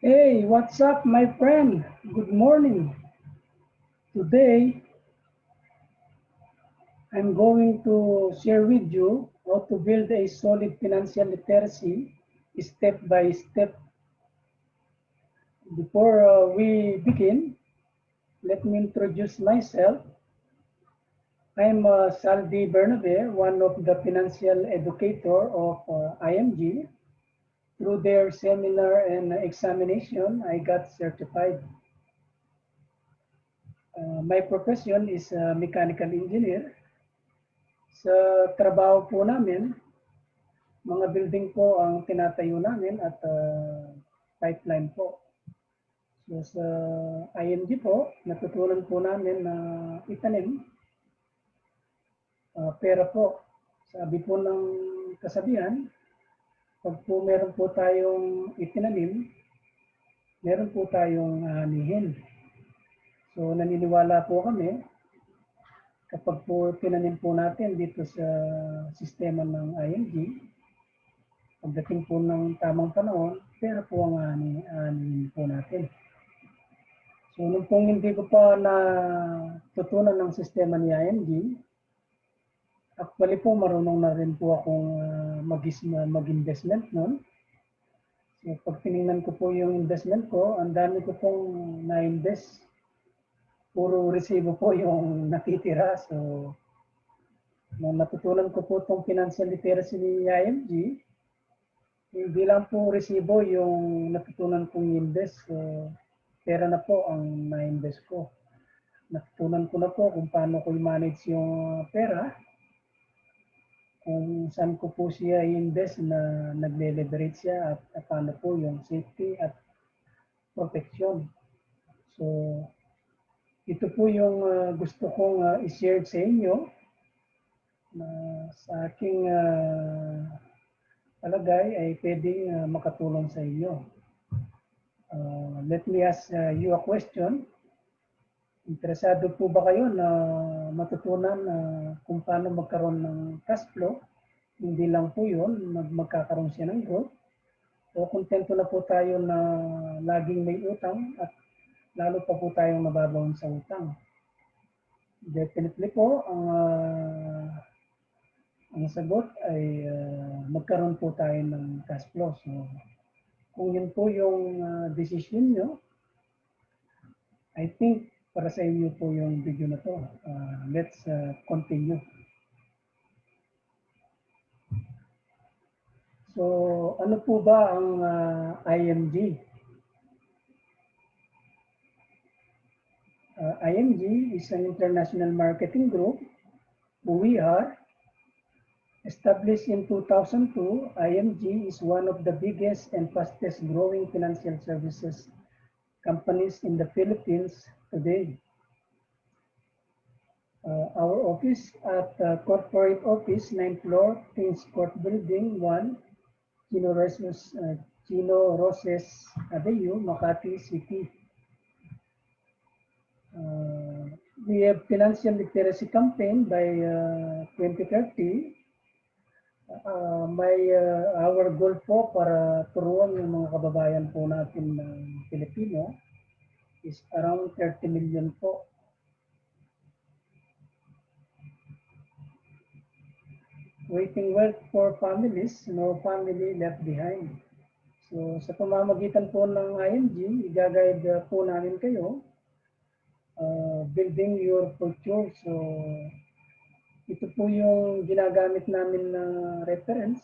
Hey, what's up, my friend? Good morning. Today, I'm going to share with you how to build a solid financial literacy step by step. Before we begin, let me introduce myself. I'm Saldi Bernabe, one of the financial educator of IMG. Through their seminar and examination, I got certified. My profession is a mechanical engineer. Sa trabaho po namin, mga building po ang tinatayo namin at pipeline po. So sa IMG po, natutunan po namin na itanim pera po. Sabi po ng kasabihan, pag po meron po tayong itinanim, meron po tayong anihin. So naniniwala po kami, kapag po tinanim po natin dito sa sistema ng IMG, pagdating po ng tamang panahon, pera po ang anihin po natin. So nung pong hindi ko pa natutunan ng sistema ni IMG, actually po marunong na rin po akong mag-investment noon. So pag tinignan ko po yung investment ko, ang dami ko pong na-invest. Puro resibo po yung natitira. So nung natutunan ko po itong financial literacy ni IMG, hindi lang po resibo yung natutunan kong invest. So pera na po ang na-invest ko. Natutunan ko na po kung paano ko i-manage yung pera, kung saan ko po siya i-invest na nagle-leverage siya at paano po yung safety at protection. So ito po yung gusto kong i-share sa inyo na sa aking palagay ay pwedeng makatulong sa inyo. Let me ask you a question. Interesado po ba kayo na matutunan kung paano magkaroon ng cash flow? Hindi lang po yun, magkakaroon siya ng growth. O kontento na po tayo na laging may utang at lalo pa po tayong nababaon sa utang. Definitely po, ang sagot ay magkaroon po tayo ng cash flow. So, kung yun po yung decision nyo, I think para sa inyo po yung video na to. Let's continue. So, ano po ba ang IMG? IMG is an international marketing group. Who we are. Established in 2002, IMG is one of the biggest and fastest growing financial services companies in the Philippines today. Our office at Corporate Office, 9th floor, Kings Court Building 1, Chino Roses Avenue, Makati City. We have financial literacy campaign by 2030. Our goal po para turuan yung mga kababayan po natin ng Pilipino is around 30 million po. Creating wealth for families, no family left behind. So sa pamamagitan po ng IMG, i-guide po namin kayo building your future. So ito po yung ginagamit namin na reference,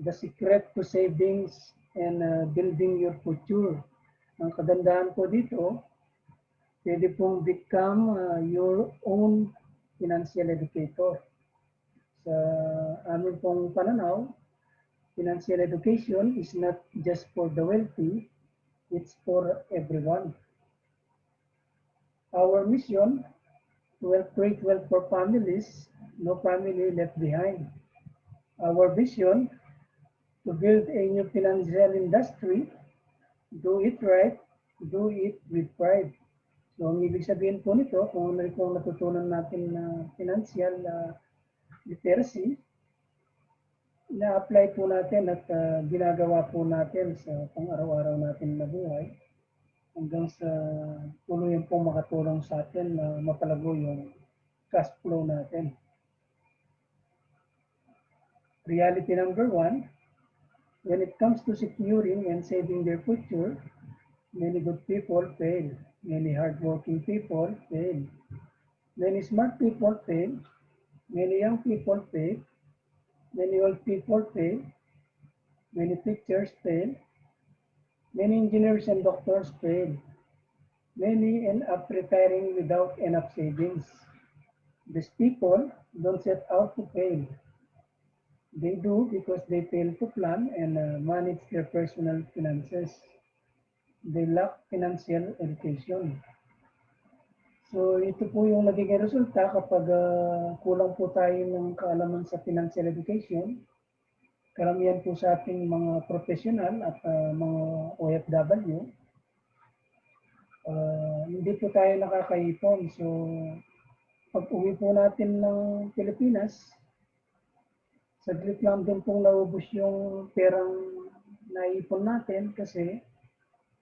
The Secret to Savings and Building Your Future. Ang kagandahan po dito, pwede pong become your own financial educator. Sa amin pong pananaw, financial education is not just for the wealthy, it's for everyone. Our mission, to create wealth for families, no family left behind. Our vision, to build a new financial industry, do it right, do it with pride. So ang ibig sabihin po nito, kung ano itong natutunan natin na financial literacy, na-apply po natin at ginagawa po natin sa pang-araw-araw natin na buhay hanggang sa tuluyan po makatulong sa atin na mapalago yung cash flow natin. Reality number 1, when it comes to securing and saving their future, many good people fail. Many hardworking people fail. Many smart people fail. Many young people fail. Many old people fail. Many teachers fail. Many engineers and doctors fail. Many end up retiring without enough savings. These people don't set out to fail. They do because they fail to plan and manage their personal finances. They lack financial education. So ito po yung nagiging resulta kapag kulang po tayo ng kaalaman sa financial education. Karamihan po sa ating mga professional at mga OFW, hindi po tayo nakakaipon. So pag uwi po natin ng Pilipinas, saglit lang din pong naubos yung perang naipon natin kasi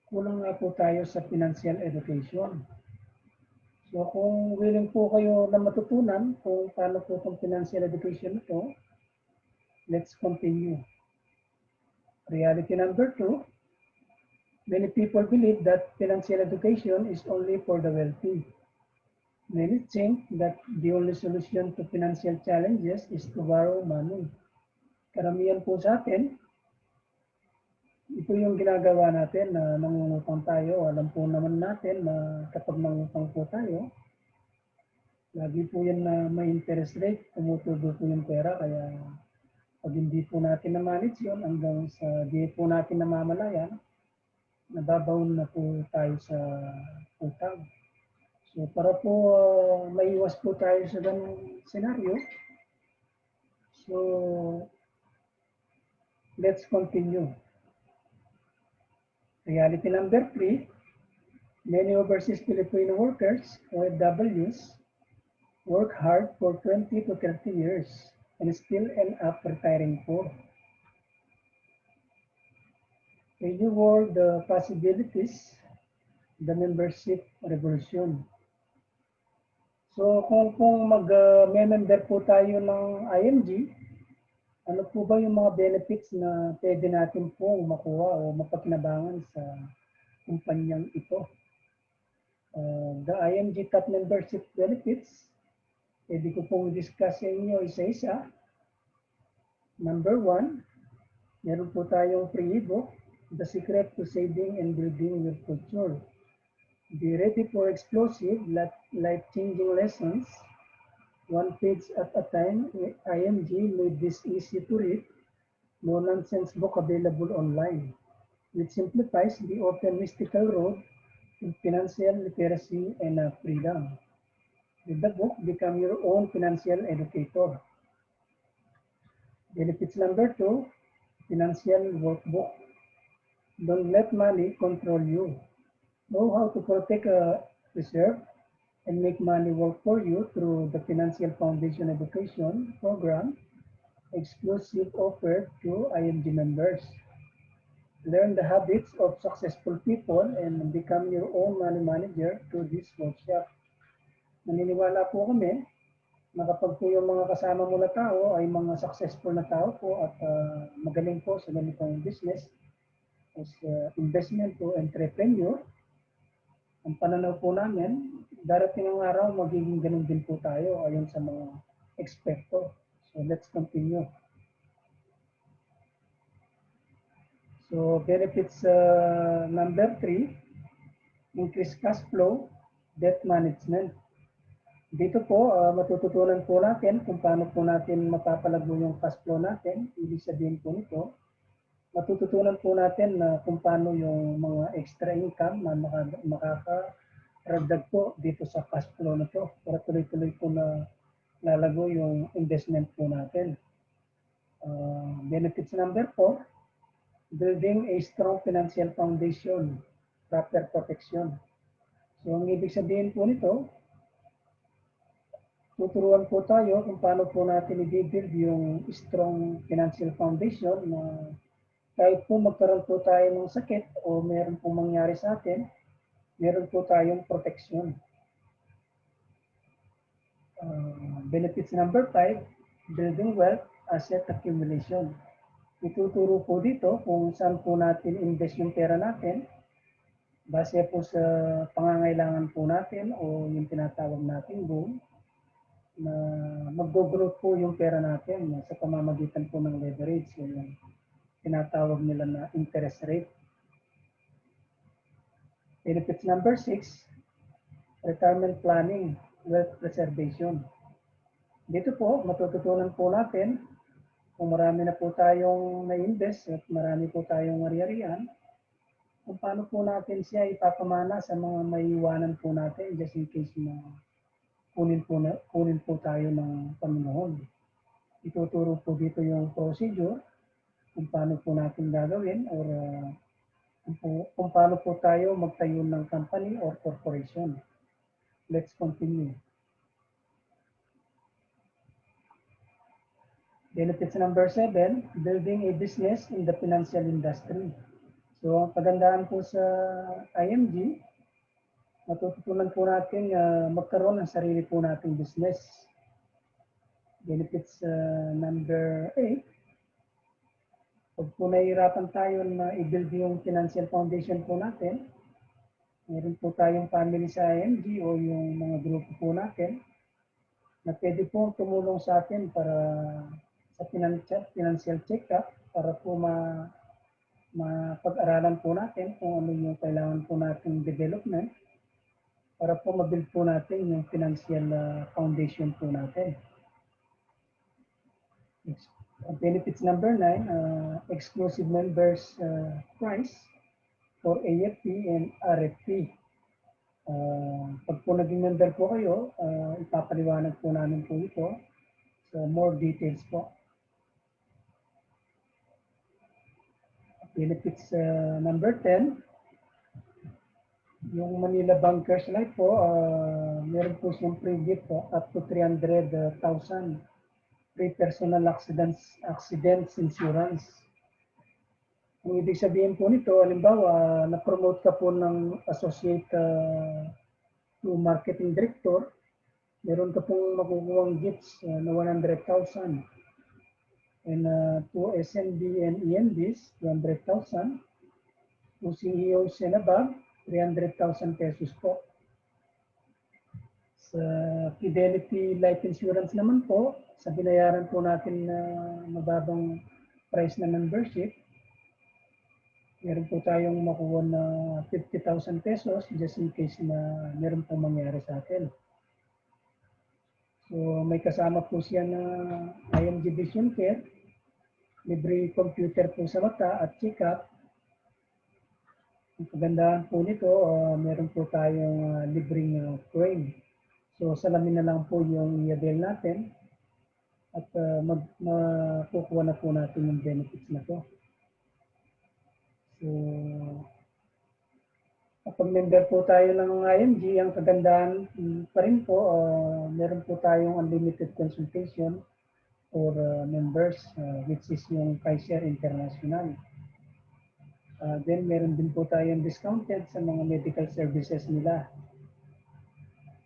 kulang nga po tayo sa financial education. So kung willing po kayo na matutunan kung paano po itong financial education ito, let's continue. Reality number 2, many people believe that financial education is only for the wealthy. Many think that the only solution to financial challenges is to borrow money. Karamihan po sa atin, ito yung ginagawa natin na nangungutang tayo. Alam po naman natin na kapag nangutang po tayo, lagi po yan na may interest rate, tumutubo po yung pera. Kaya pag hindi po natin na-manage yun hanggang sa di po natin namamalayan, nababaon na po tayo sa utang. So para po maiwas po tayo sa ganung senaryo, so let's continue. Reality number 3, many overseas Filipino workers, OFWs, work hard for 20 to 30 years and still end up retiring poor. Reward the possibilities, the membership revolution. So kung mag-member po tayo ng IMG, ano po ba yung mga benefits na pwede natin po makuha o mapakinabangan sa kumpanyang ito? The IMG top membership benefits, pwede ko pong discuss sa inyo isa-isa. Number 1, meron po tayong free ebook, The Secret to Saving and Building Your Future. Be ready for explosive, life-changing lessons. One page at a time. IMG made this easy to read, no-nonsense book available online, which simplifies the often mystical road to financial literacy and freedom. With the book, become your own financial educator. Benefits number 2, financial workbook. Don't let money control you. Know how to protect a reserve and make money work for you through the Financial Foundation Education Program, exclusive offered to IMG members. Learn the habits of successful people and become your own money manager through this workshop. Naniniwala po kami na kapag po yung mga kasama mo na tao ay mga successful na tao po at magaling po sa ganitong business as investment to entrepreneur, ang pananaw po namin, darating ang araw, magiging ganun din po tayo ayon sa mga eksperto. So let's continue. So benefits number 3, increase cash flow, debt management. Dito po, matututunan po natin kung paano po natin mapapalago yung cash flow natin. Ibig sabihin po nito, matututunan po natin na kung paano yung mga extra income na makakaragdag po dito sa cash flow na to para tuloy-tuloy po na lalago yung investment po natin. Benefits number 4, building a strong financial foundation, proper protection. So ang ibig sabihin po nito, tuturuan po tayo kung paano po natin i-build yung strong financial foundation na kahit po magkaroon po tayo ng sakit o meron po mangyari sa atin, meron po tayong proteksyon. Benefits number 5, building wealth, asset accumulation. Ituturo po dito kung saan po natin invest yung pera natin base po sa pangangailangan po natin o yung tinatawag natin goal na mag-grow po yung pera natin sa pamamagitan po ng leverage o yung tinatawag nila na interest rate. Benefits number 6, retirement planning, wealth preservation. Dito po, matututunan po natin kung marami na po tayong na-invest at marami po tayong ari-arian, kung paano po natin siya ipapamana sa mga maiiwanan po natin just in case na kunin po tayo ng Panginoon. Ituturo po dito yung procedure kung paano po natin gagawin or kung paano po tayo magtayo ng company or corporation. Let's continue. Benefits number 7, building a business in the financial industry. So, ang kagandahan po sa IMG, matututunan po natin magkaroon ng sarili po nating business. Benefits number 8, pag po nahihirapan tayo na i-build yung financial foundation po natin, meron po tayong family sa IMG o yung mga grupo po natin na pwede po tumulong sa atin para sa financial check-up para po mapag-aralan po natin kung ano yung kailangan po nating development para po mabuild po natin yung financial foundation po natin. Benefits number 9, exclusive members price for AFP and RFP. Pag po naging member po kayo, ipapaliwanag po namin po ito. So more details po. Benefits number 10, yung Manila Bankers Life po, meron po siyang free gift po up to 300,000 free personal accidents insurance. Ang ibig sabihin po nito, halimbawa, na-promote ka po ng associate to marketing director, meron ka pong makukuhang gifts na 100,000. And to SNB and EMDs, 200,000. To CEOs and above, 300,000 pesos po. Sa Fidelity Life Insurance naman po, sa binayaran po natin na mababang price na membership, meron po tayong makuha na 50,000 pesos just in case na meron pong mangyari sa atin. So may kasama po siya na IMG Vision Care, libre computer po sa mata at check-up. Ang kagandahan po nito, meron po tayong libreng frame. So salamin na lang po yung i-avail natin at makukuha na po natin yung benefits na to. So kapag member po tayo ng IMG, ang kagandahan pa rin po, meron po tayong unlimited consultation for members, which is yung Kaiser International. Then meron din po tayong discounted sa mga medical services nila.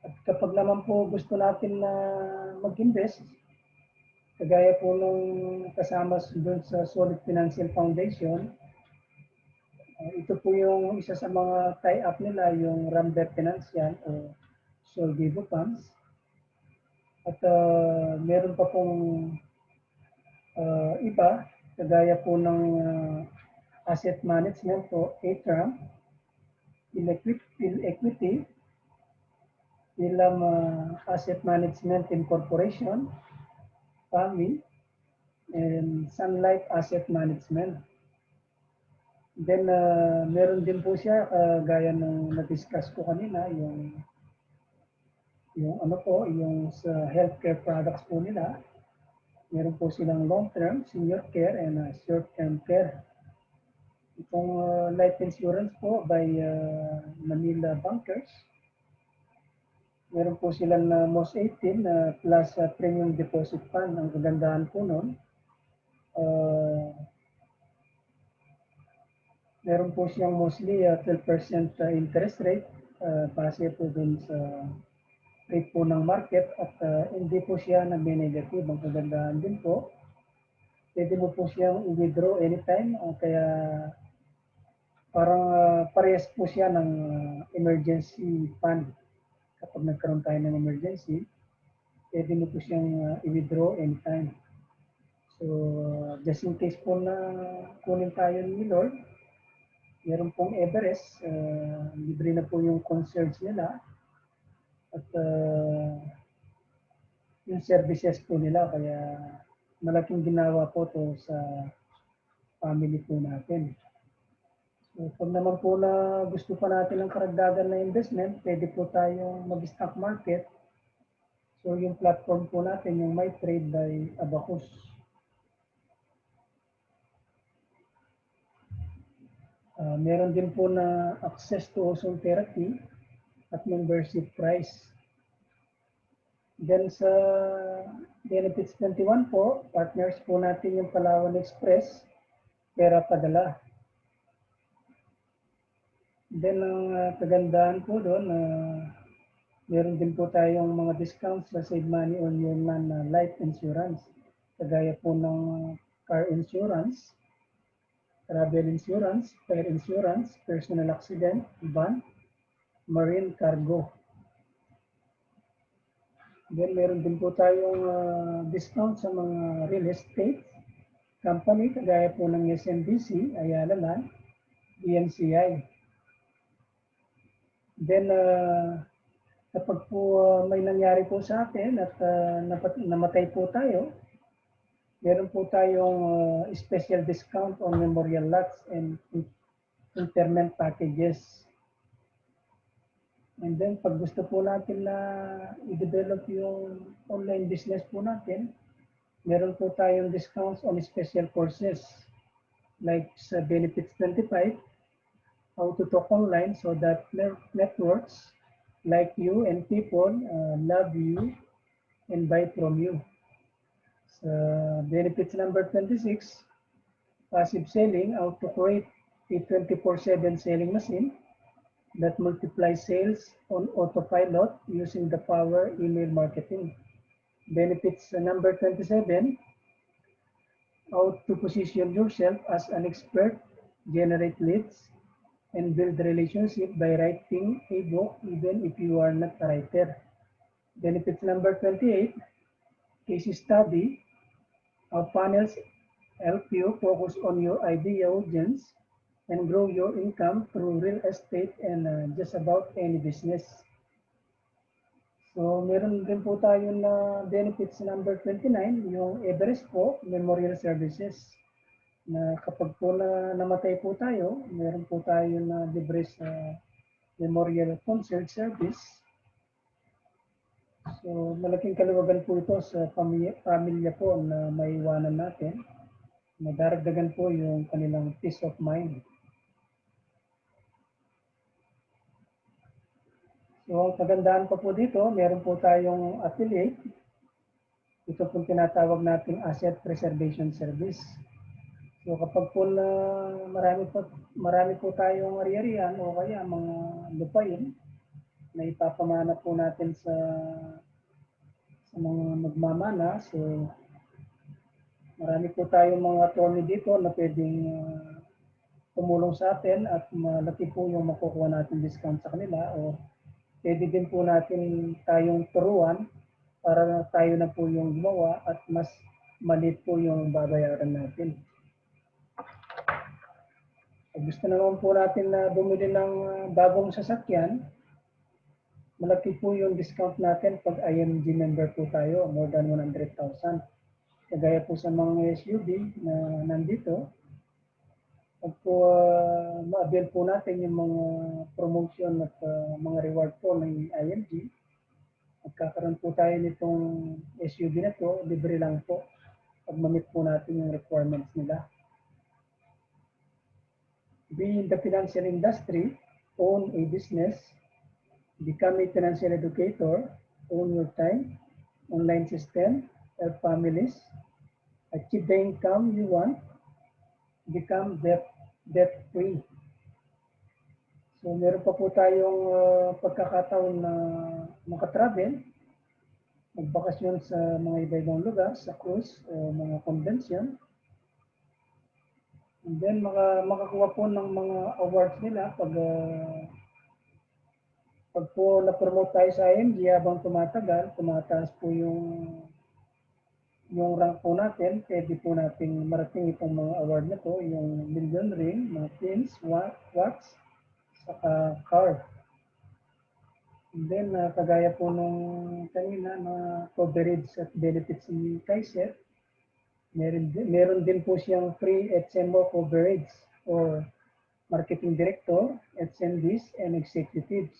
At kapag naman po gusto natin na mag-invest, kagaya po nung kasama doon sa Solid Financial Foundation, ito po yung isa sa mga tie-up nila, yung Rambert Financial o Solvivo Funds. At meron pa pong iba, kagaya po ng asset management o ATRAM, Equity, Ilam Asset Management Incorporation, PAMI, and Sun Life Asset Management. Then, meron din po siya, gaya ng na-discuss ko kanina, yung ano po, yung sa healthcare products po nila. Meron po silang long-term, senior care, and short-term care. Itong life insurance po by Manila Bankers, Meron po silang MOS 18 plus premium deposit fund. Ang kagandahan po nun, meron po siyang mostly 12% interest rate, base po dun sa rate po ng market at hindi po siya nag-negative. Ang kagandahan din po, pwede mo po siyang i-withdraw anytime, kaya parang parehas po siya ng emergency fund. Kapag nagkaroon tayo ng emergency, pwede mo po siyang i-withdraw anytime. So, just in case po na kunin tayo ni Lord, meron pong Everest, libre na po yung concierge nila at yung services po nila, kaya malaking ginawa po to sa family po natin. So, pag naman po na gusto pa natin ng karagdagan na investment, pwede po tayong mag-stock market. So, yung platform po natin, yung MyTrade by Abacus. Meron din po na access to ozone therapy at membership price. Then sa Benefits 21 po, partners po natin yung Palawan Express, pera padala. Then ang kagandahan po doon, meron din po tayong mga discounts sa Save Money on your non-life insurance. Kagaya po ng car insurance, travel insurance, fire insurance, personal accident, van, marine cargo. Then meron din po tayong discount sa mga real estate company, kagaya po ng SMBC, Ayala Land, BNCI. Then kapag po may nangyari po sa atin at namatay po tayo, meron po tayong special discount on memorial lots and interment packages. And then pag gusto po natin na i-develop yung online business po natin, meron po tayong discounts on special courses like sa Benefits 25, how to talk online so that networks like you and people love you and buy from you. Sa Benefits number 26, passive selling, how to create a 24/7 selling machine that multiplies sales on autopilot using the power email marketing. Benefits number 27, how to position yourself as an expert, generate leads, and build relationship by writing a book even if you are not a writer. Benefits number 28, case study, how panels help you focus on your ideal audience and grow your income through real estate and just about any business. So, meron din po tayo na benefits number 29, yung Everest po, Memorial Services. Na kapag po namatay po tayo, meron po tayo na libre sa Memorial Concert Service. So, malaking kaluwagan po ito sa pamilya po na maiwanan natin. Madaragdagan po yung kanilang peace of mind. So, ang kagandahan pa po dito, meron po tayong affiliate. Ito po tinatawag nating Asset Preservation Service. So, kapag po na marami po tayong ari-arian o kaya mga lupain na ipapamana po natin sa mga magmamana. So, marami po tayong mga attorney dito na pwedeng tumulong sa atin at malaki po yung makukuha natin discount sa kanila o pwede din po natin tayong turuan para tayo na po yung gumawa at mas maliit po yung babayaran natin. Kung gusto naman po natin na bumili ng bagong sasakyan, malaki po yung discount natin pag IMG member po tayo, more than 100,000. Kagaya po sa mga SUV na nandito, pag po ma-avail po natin yung mga promotion at mga reward po ng IMG, magkakaroon po tayo nitong SUV na to, libre lang po pag ma-meet po natin yung requirements nila. We in the financial industry own a business become a financial educator, own your time, online system, help families, achieve the income you want, become debt-free. So meron pa po tayong pagkakataon na makatravel, magbakasyon sa mga iba-ibang lugar, sa cruise o mga convention. And then makakuha po ng mga awards nila pag po na-promote tayo sa IMG habang tumatagal, tumataas po yung rank po natin, pwede po nating marating itong mga award na to, yung million ring, mga pins, watch, saka card. And then, kagaya po nung kanina na coverage at benefits ni Kaiser, meron din po siyang free HMO coverage for marketing director, SMDs, and executives.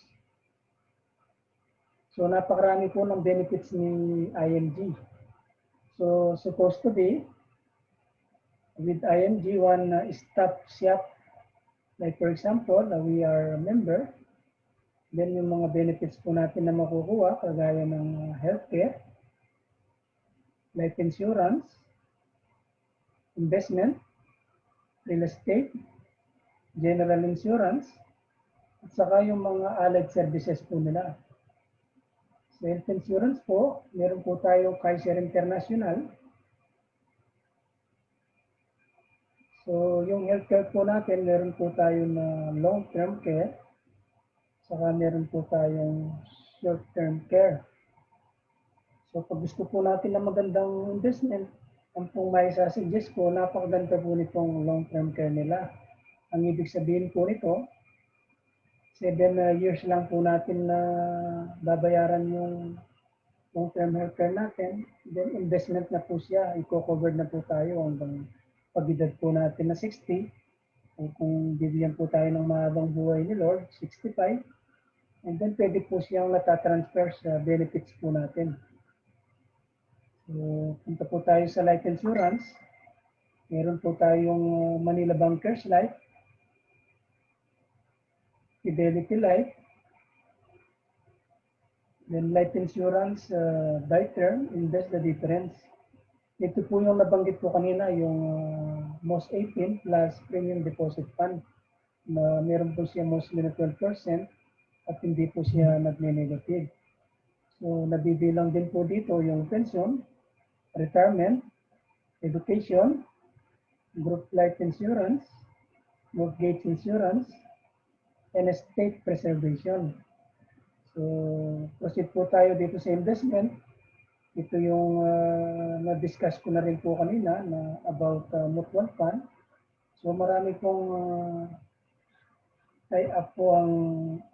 So, napakarami po ng benefits ni IMG. So, supposed to be, with IMG, one stop shop, like for example, we are a member, then yung mga benefits po natin na makukuha, kagaya ng healthcare, life insurance, investment, real estate, general insurance, at saka yung mga allied services po nila. Sa health insurance po, meron po tayo Kaiser International. So yung healthcare po natin, meron po tayo na long-term care, saka meron po tayong short-term care. So pag gusto po natin na magandang investment, ang pong may sasuggest ko, napakaganda po nitong long-term care nila. Ang ibig sabihin po nito, 7 years lang po natin na babayaran yung long-term healthcare natin. Then investment na po siya, i-cover na po tayo hanggang pag-edad po natin na 60. O kung bibigyan po tayo ng mahabang buhay ni Lord, 65. And then pwede po siyang natatransfer sa benefits po natin. So, punta po tayo sa life insurance. Meron po tayong Manila Bankers Life, Fidelity Life, then life insurance by term, invest the difference. Ito po yung nabanggit ko kanina, yung most 18 plus premium deposit fund na meron po siya mostly na 12% at hindi po siya nagne-negative. So nabibilang din po dito yung pension, retirement, education, group life insurance, mortgage insurance, and estate preservation. So, proceed po tayo dito sa investment. Ito yung na-discuss ko na rin po kanina na about mutual fund. So, marami pong tie-up po ang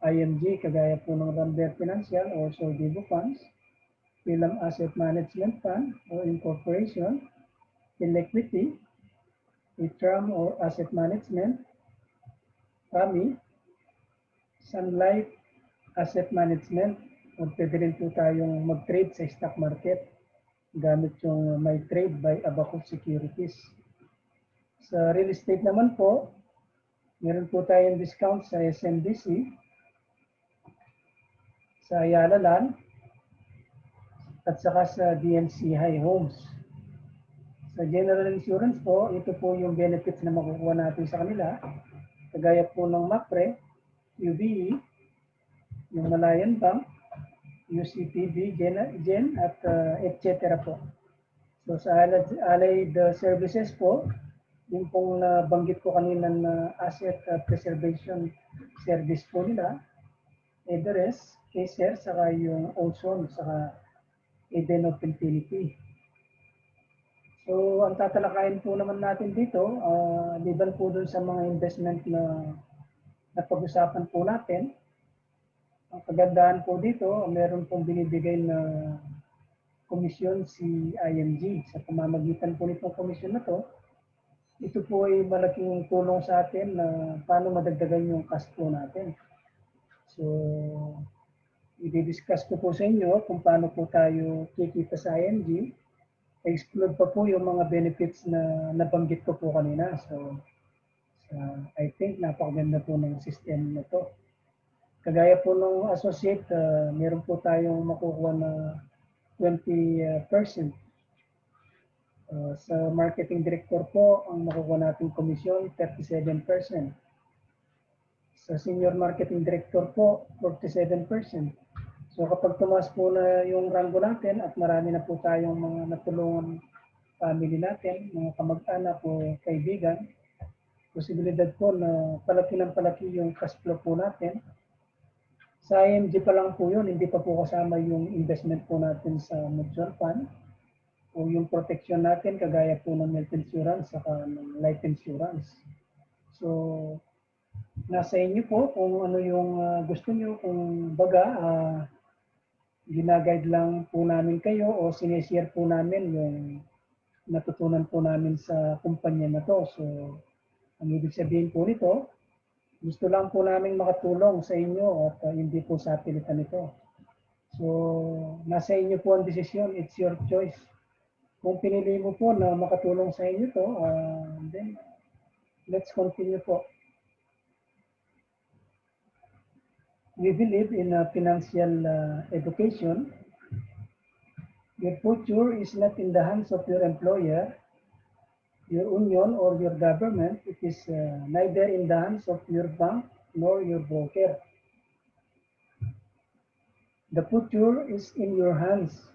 IMG, kagaya po ng Rambert Financial or Sordivo Funds, Pilam Asset Management Fund or Incorporation, Equity, Itram or Asset Management, PAMI, Sun Life Asset Management, o pwede rin po tayong mag-trade sa stock market gamit yung My Trade by Abacus Securities. Sa real estate naman po, meron po tayong discount sa SMBC, sa Ayala Land, at saka sa DMC High Homes. Sa general insurance po, ito po yung benefits na makukuha natin sa kanila. Kagaya po ng MAPRE, UBE, yung Malayan Bank, UCPB, Gen, at etc. po. So sa allied services po, yung pong nabanggit ko kanina na asset preservation service po nila, Everest, Kaiser, saka yung Ozone, saka Eden of Infinity. So ang tatalakayin po naman natin dito, liban po dun sa mga investment na napag-usapan po natin, ang kagandahan po dito, meron pong binibigay na komisyon si IMG. Sa pamamagitan po nitong komisyon na to, ito po ay malaking tulong sa atin na paano madagdagan yung cash flow natin. So, i-discuss ko po sa inyo kung paano po tayo kikita sa IMG. Exclude pa po yung mga benefits na nabanggit ko po kanina. So I think napakaganda po ng system na to. Kagaya po nung associate, meron po tayong makukuha na 20%. Sa marketing director po, ang makukuha nating komisyon, 37%. Sa senior marketing director po, 47%. So kapag tumaas po na yung ranggo natin at marami na po tayong mga natulungan family natin, mga kamag-anak o kaibigan, posibilidad po na palaki ng palaki yung cash flow po natin. Sa IMG pa lang po yun, hindi pa po kasama yung investment po natin sa mutual fund o yung protection natin kagaya po ng health insurance saka ng life insurance. So, nasa inyo po kung ano yung gusto nyo, kung baga, ginaguide lang po namin kayo o sinishare po namin yung natutunan po namin sa kumpanya na to. So, ang ibig sabihin po nito, gusto lang po namin makatulong sa inyo at hindi po sa pilitan ito. So, nasa inyo po ang desisyon. It's your choice. Kung pinili mo po na makatulong sa inyo to, then let's continue po. We believe in financial education. Your future is not in the hands of your employer, your union, or your government. It is neither in the hands of your bank nor your broker. The future is in your hands.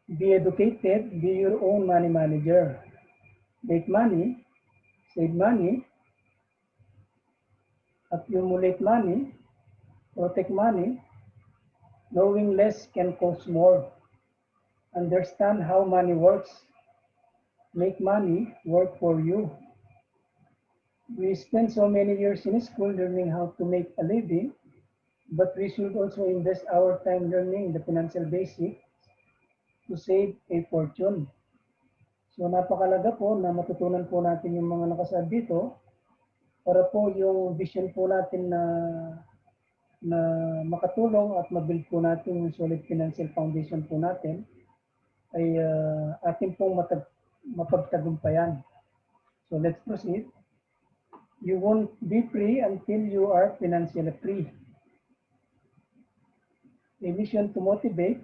Be educated, be your own money manager. Make money, save money, accumulate money, protect money. Knowing less can cost more. Understand how money works. Make money work for you. We spend so many years in school learning how to make a living, but we should also invest our time learning the financial basics to save a fortune. So napakalaga po na matutunan po natin yung mga nakasaad dito para po yung vision po natin na makatulong at mabuild po natin yung solid financial foundation po natin ay atin pong mapagtagumpayan. So let's proceed. You won't be free until you are financially free. A mission to motivate,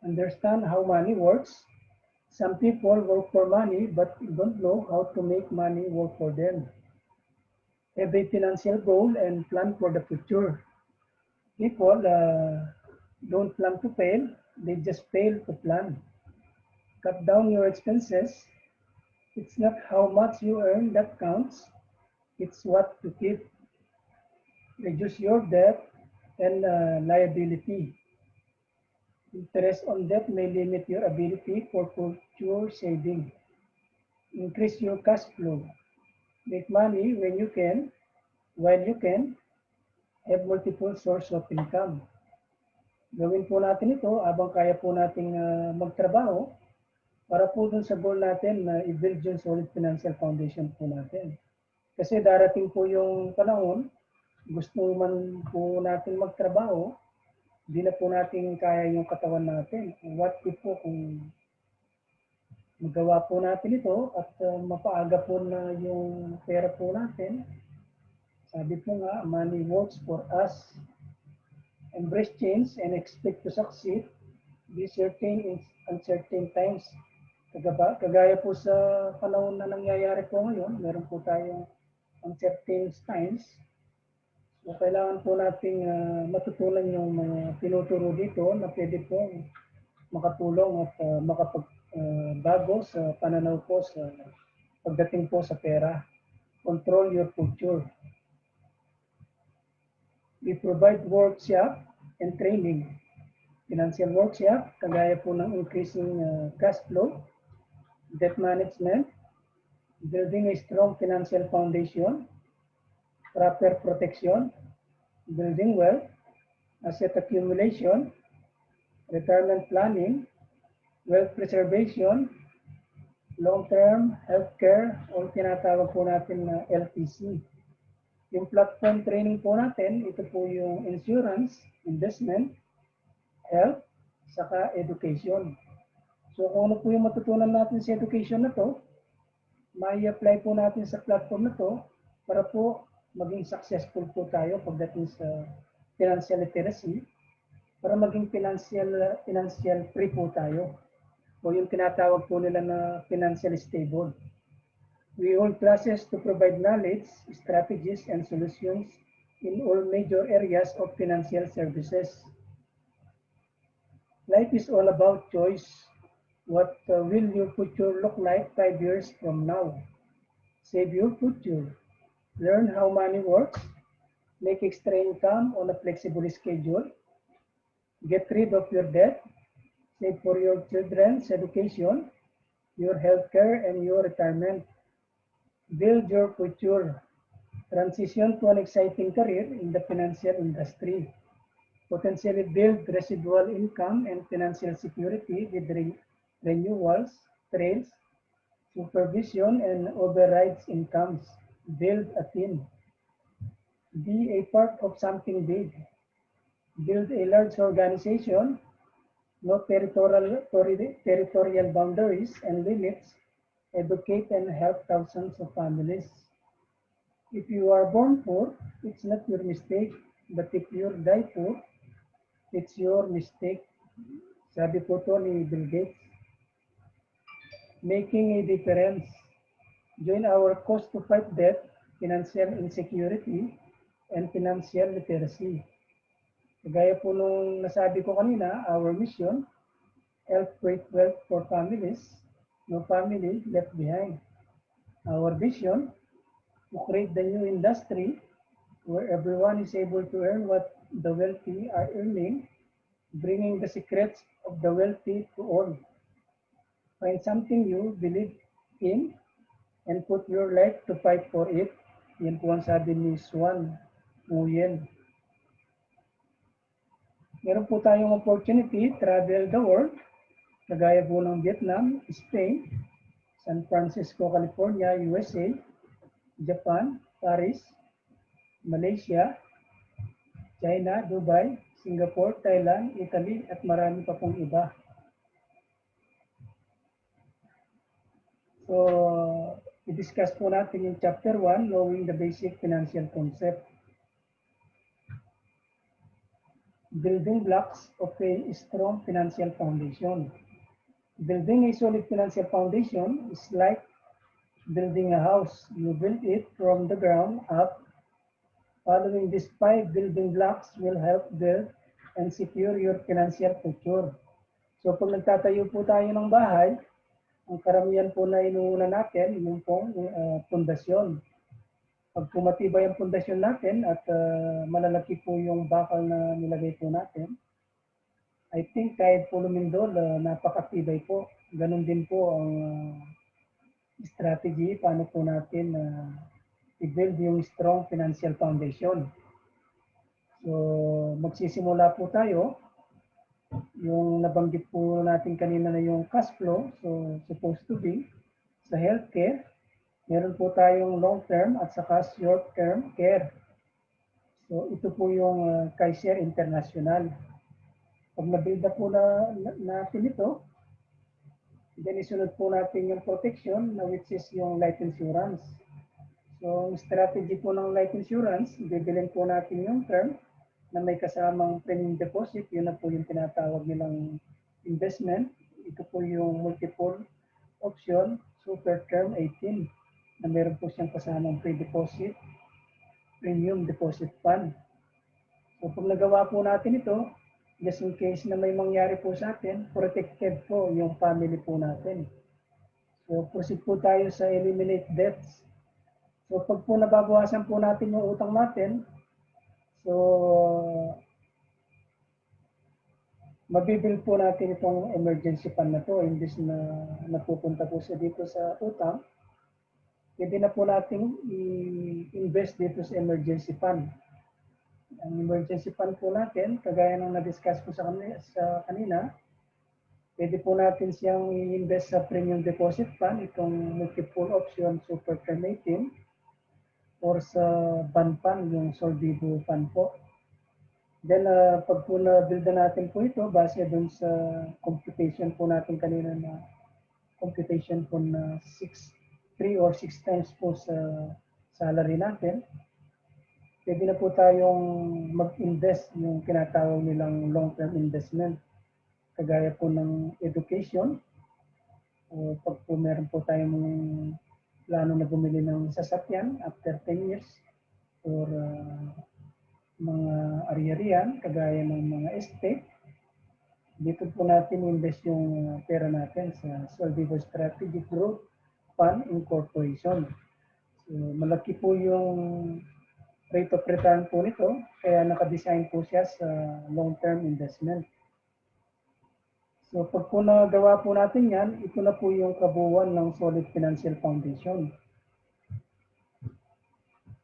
understand how money works. Some people work for money but don't know how to make money work for them. Have a financial goal and plan for the future. People don't plan to fail, they just fail to plan. Cut down your expenses. It's not how much you earn that counts, it's what you keep. Reduce your debt and liability. Interest on debt may limit your ability for future saving. Increase your cash flow. Make money when you can, while you can, have multiple source of income. Gawin po natin ito habang kaya po nating magtrabaho para po dun sa goal natin na i-build yung solid financial foundation po natin. Kasi darating po yung panahon, gusto man po natin magtrabaho, hindi na po natin kaya yung katawan natin. What if po kung magawa po natin ito at mapaaga po na yung pera po natin, sabi po nga, money works for us. Embrace change and expect to succeed. Be certain in uncertain times. Kagaya po sa panahon na nangyayari po ngayon, meron po tayong uncertain times. So, kailangan po nating matutunan yung mga tinuturo dito na pwede po makatulong at makapagbago sa pananaw po sa pagdating po sa pera. Control your future. We provide workshop and training. Financial workshop, kagaya po ng increasing cash flow, debt management, building a strong financial foundation, proper protection, building wealth, asset accumulation, retirement planning, wealth preservation, long-term healthcare, o tinatawag po natin na LTC. Yung platform training po natin, ito po yung insurance, investment, health, saka education. So kung ano po yung matutunan natin sa education na to, mai-apply po natin sa platform na to para po maging successful po tayo pagdating sa financial literacy para maging financial free po tayo o yung tinatawag po nila na financial stable. We hold classes to provide knowledge, strategies, and solutions in all major areas of financial services. Life is all about choice. What will your future look like 5 years from now? Save your future. Learn how money works. Make extra income on a flexible schedule. Get rid of your debt. Save for your children's education, your healthcare, and your retirement. Build your future. Transition to an exciting career in the financial industry. Potentially build residual income and financial security with renewals, trails, supervision, and overrides incomes. Build a team. Be a part of something big. Build a large organization. No territorial boundaries and limits. Educate and help thousands of families. If you are born poor, it's not your mistake. But if you die poor, it's your mistake. Sabi po to ni Bill Gates. Making a difference. Join our cause to fight debt, financial insecurity, and financial literacy. Gaya po nung nasabi ko kanina, our mission, help create wealth for families, no family left behind. Our vision, to create the new industry where everyone is able to earn what the wealthy are earning, bringing the secrets of the wealthy to all. Find something you believe in and put your life to fight for it. Yan po ang sabi ni Swan Nguyen. Meron po tayong opportunity, travel the world, kagaya po ng Vietnam, Spain, San Francisco, California, USA, Japan, Paris, Malaysia, China, Dubai, Singapore, Thailand, Italy, at marami pa pong iba. So, i-discuss po natin yung chapter 1, knowing the basic financial concept. Building blocks of a strong financial foundation. Building a solid financial foundation is like building a house. You build it from the ground up. Following these 5 building blocks will help build and secure your financial future. So pag nagtatayo po tayo ng bahay, ang karamihan po na inuuna natin, yung pong pundasyon. Pag pumatibay ang pundasyon natin at malalaki po yung bakal na nilagay po natin, I think kahit po lumindol, napakatibay po. Ganun din po ang strategy, paano po natin i-build yung strong financial foundation. So, magsisimula po tayo. Yung nabanggit po natin kanina na yung cash flow, so supposed to be sa healthcare, meron po tayong long-term at saka short-term care. So, ito po yung Kaiser International. Pag na-build na po natin ito, then isunod po natin yung protection na which is yung life insurance. So, ang strategy po ng life insurance, bibilin po natin yung term na may kasamang premium deposit. Yun na po yung tinatawag nilang investment. Ito po yung multiple option, super term 18, na meron po siyang kasamang pre-deposit, premium deposit fund. So, pag nagawa po natin ito, just in case na may mangyari po sa atin, protected po yung family po natin. So, proceed po tayo sa eliminate debts. So, pag po nababawasan po natin yung utang natin, so, mabibuild po natin itong emergency fund na to, imbis na napupunta po siya dito sa utang, pwede na po natin i-invest dito sa emergency fund. Ang emergency fund po natin, kagaya ng na-discuss ko sa kanina, pwede po natin siyang i-invest sa premium deposit fund, itong multiple option super term 18, or sa bond fund, yung Solvivo fund po. Then, pag po na-build na natin po ito, base dun sa computation po natin kanina na computation po na 3 or 6 times po sa salary natin, pwede na po tayong mag-invest yung tinatawag nilang long-term investment. Kagaya po ng education, o pag po meron po tayong plano na bumili ng sasakyan after 10 years, or mga ari-arian, kagaya ng mga estate, dito po natin invest yung pera natin sa Solvivo Strategic Growth Fund Incorporation. So, malaki po yung rate of return po nito, kaya nakadesign po siya sa long-term investment. So pag po nagawa po natin yan, ito na po yung kabuuan ng solid financial foundation.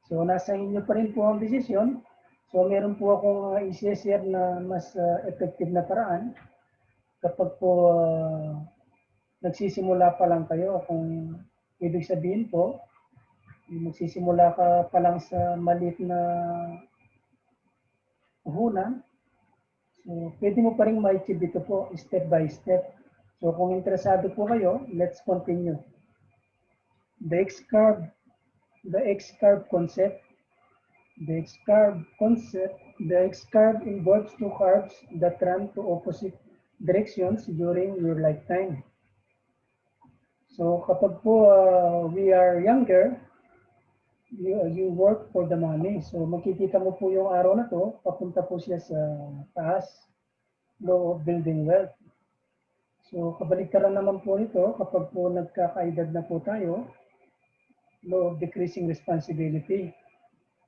So nasa inyo pa rin po ang desisyon. So meron po akong i-share na mas effective na paraan kapag po nagsisimula pa lang kayo. Kung ibig sabihin po, magsisimula ka pa lang sa maliit na puhunan, so pwede mo pa rin ma-achieve ito po step by step. So kung interesado po kayo, let's continue. The X-curve concept. The X-curve involves two curves that run to opposite directions during your lifetime. So kapag po we are younger, you work for the money. So makikita mo po yung araw na to, papunta po siya sa taas, law of building wealth. So kabaliktaran naman po nito kapag po nagkakaedad na po tayo, law of decreasing responsibility.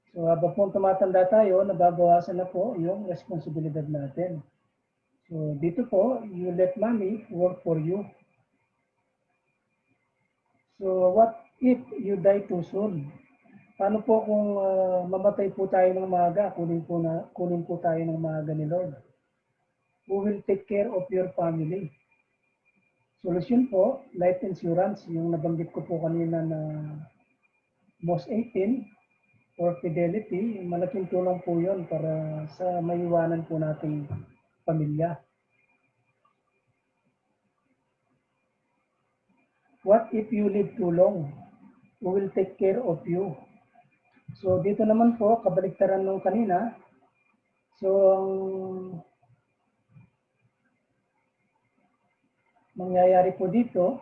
So habang po tumatanda tayo, nababawasan na po yung responsibilidad natin. So dito po, you let money work for you. So what if you die too soon? Paano po kung mamatay po tayo ng maaga, kunin po tayo ng maaga ni Lord? Who will take care of your family? Solusyon po, life insurance, yung nabanggit ko po kanina na MOS 18 or Fidelity, malaking tulong po yun para sa maiwanan po nating pamilya. What if you live too long? Who will take care of you? So dito naman po, kabaliktaran nung kanina. So ang mangyayari po dito,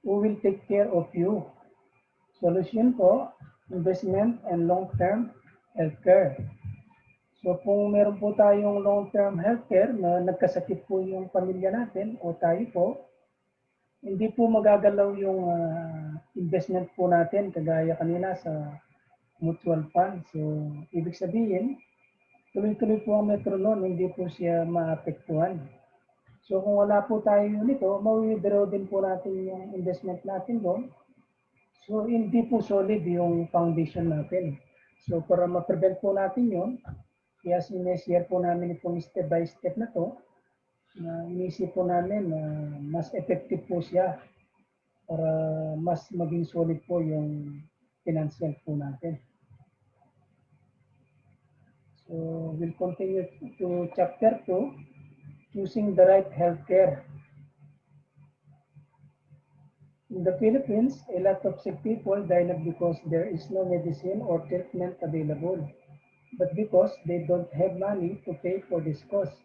who will take care of you? Solution po, investment and long-term healthcare. So kung meron po tayong long-term healthcare na nagkasakit po yung pamilya natin o tayo po, hindi po magagalaw yung investment po natin kagaya kanina sa mutual fund. So ibig sabihin, tuloy-tuloy po ang metronom, hindi po siya maapektuhan. So kung wala po tayo nito, ma-withdraw din po natin yung investment natin doon. So hindi po solid yung foundation natin. So para ma-prevent po natin yun, kaya sineshare po namin itong step by step na to, na inisip po namin na mas effective po siya para mas maging solid po yung financial po natin. So we'll continue to chapter 2, choosing the right healthcare. In the Philippines, a lot of sick people die not because there is no medicine or treatment available, but because they don't have money to pay for this cost.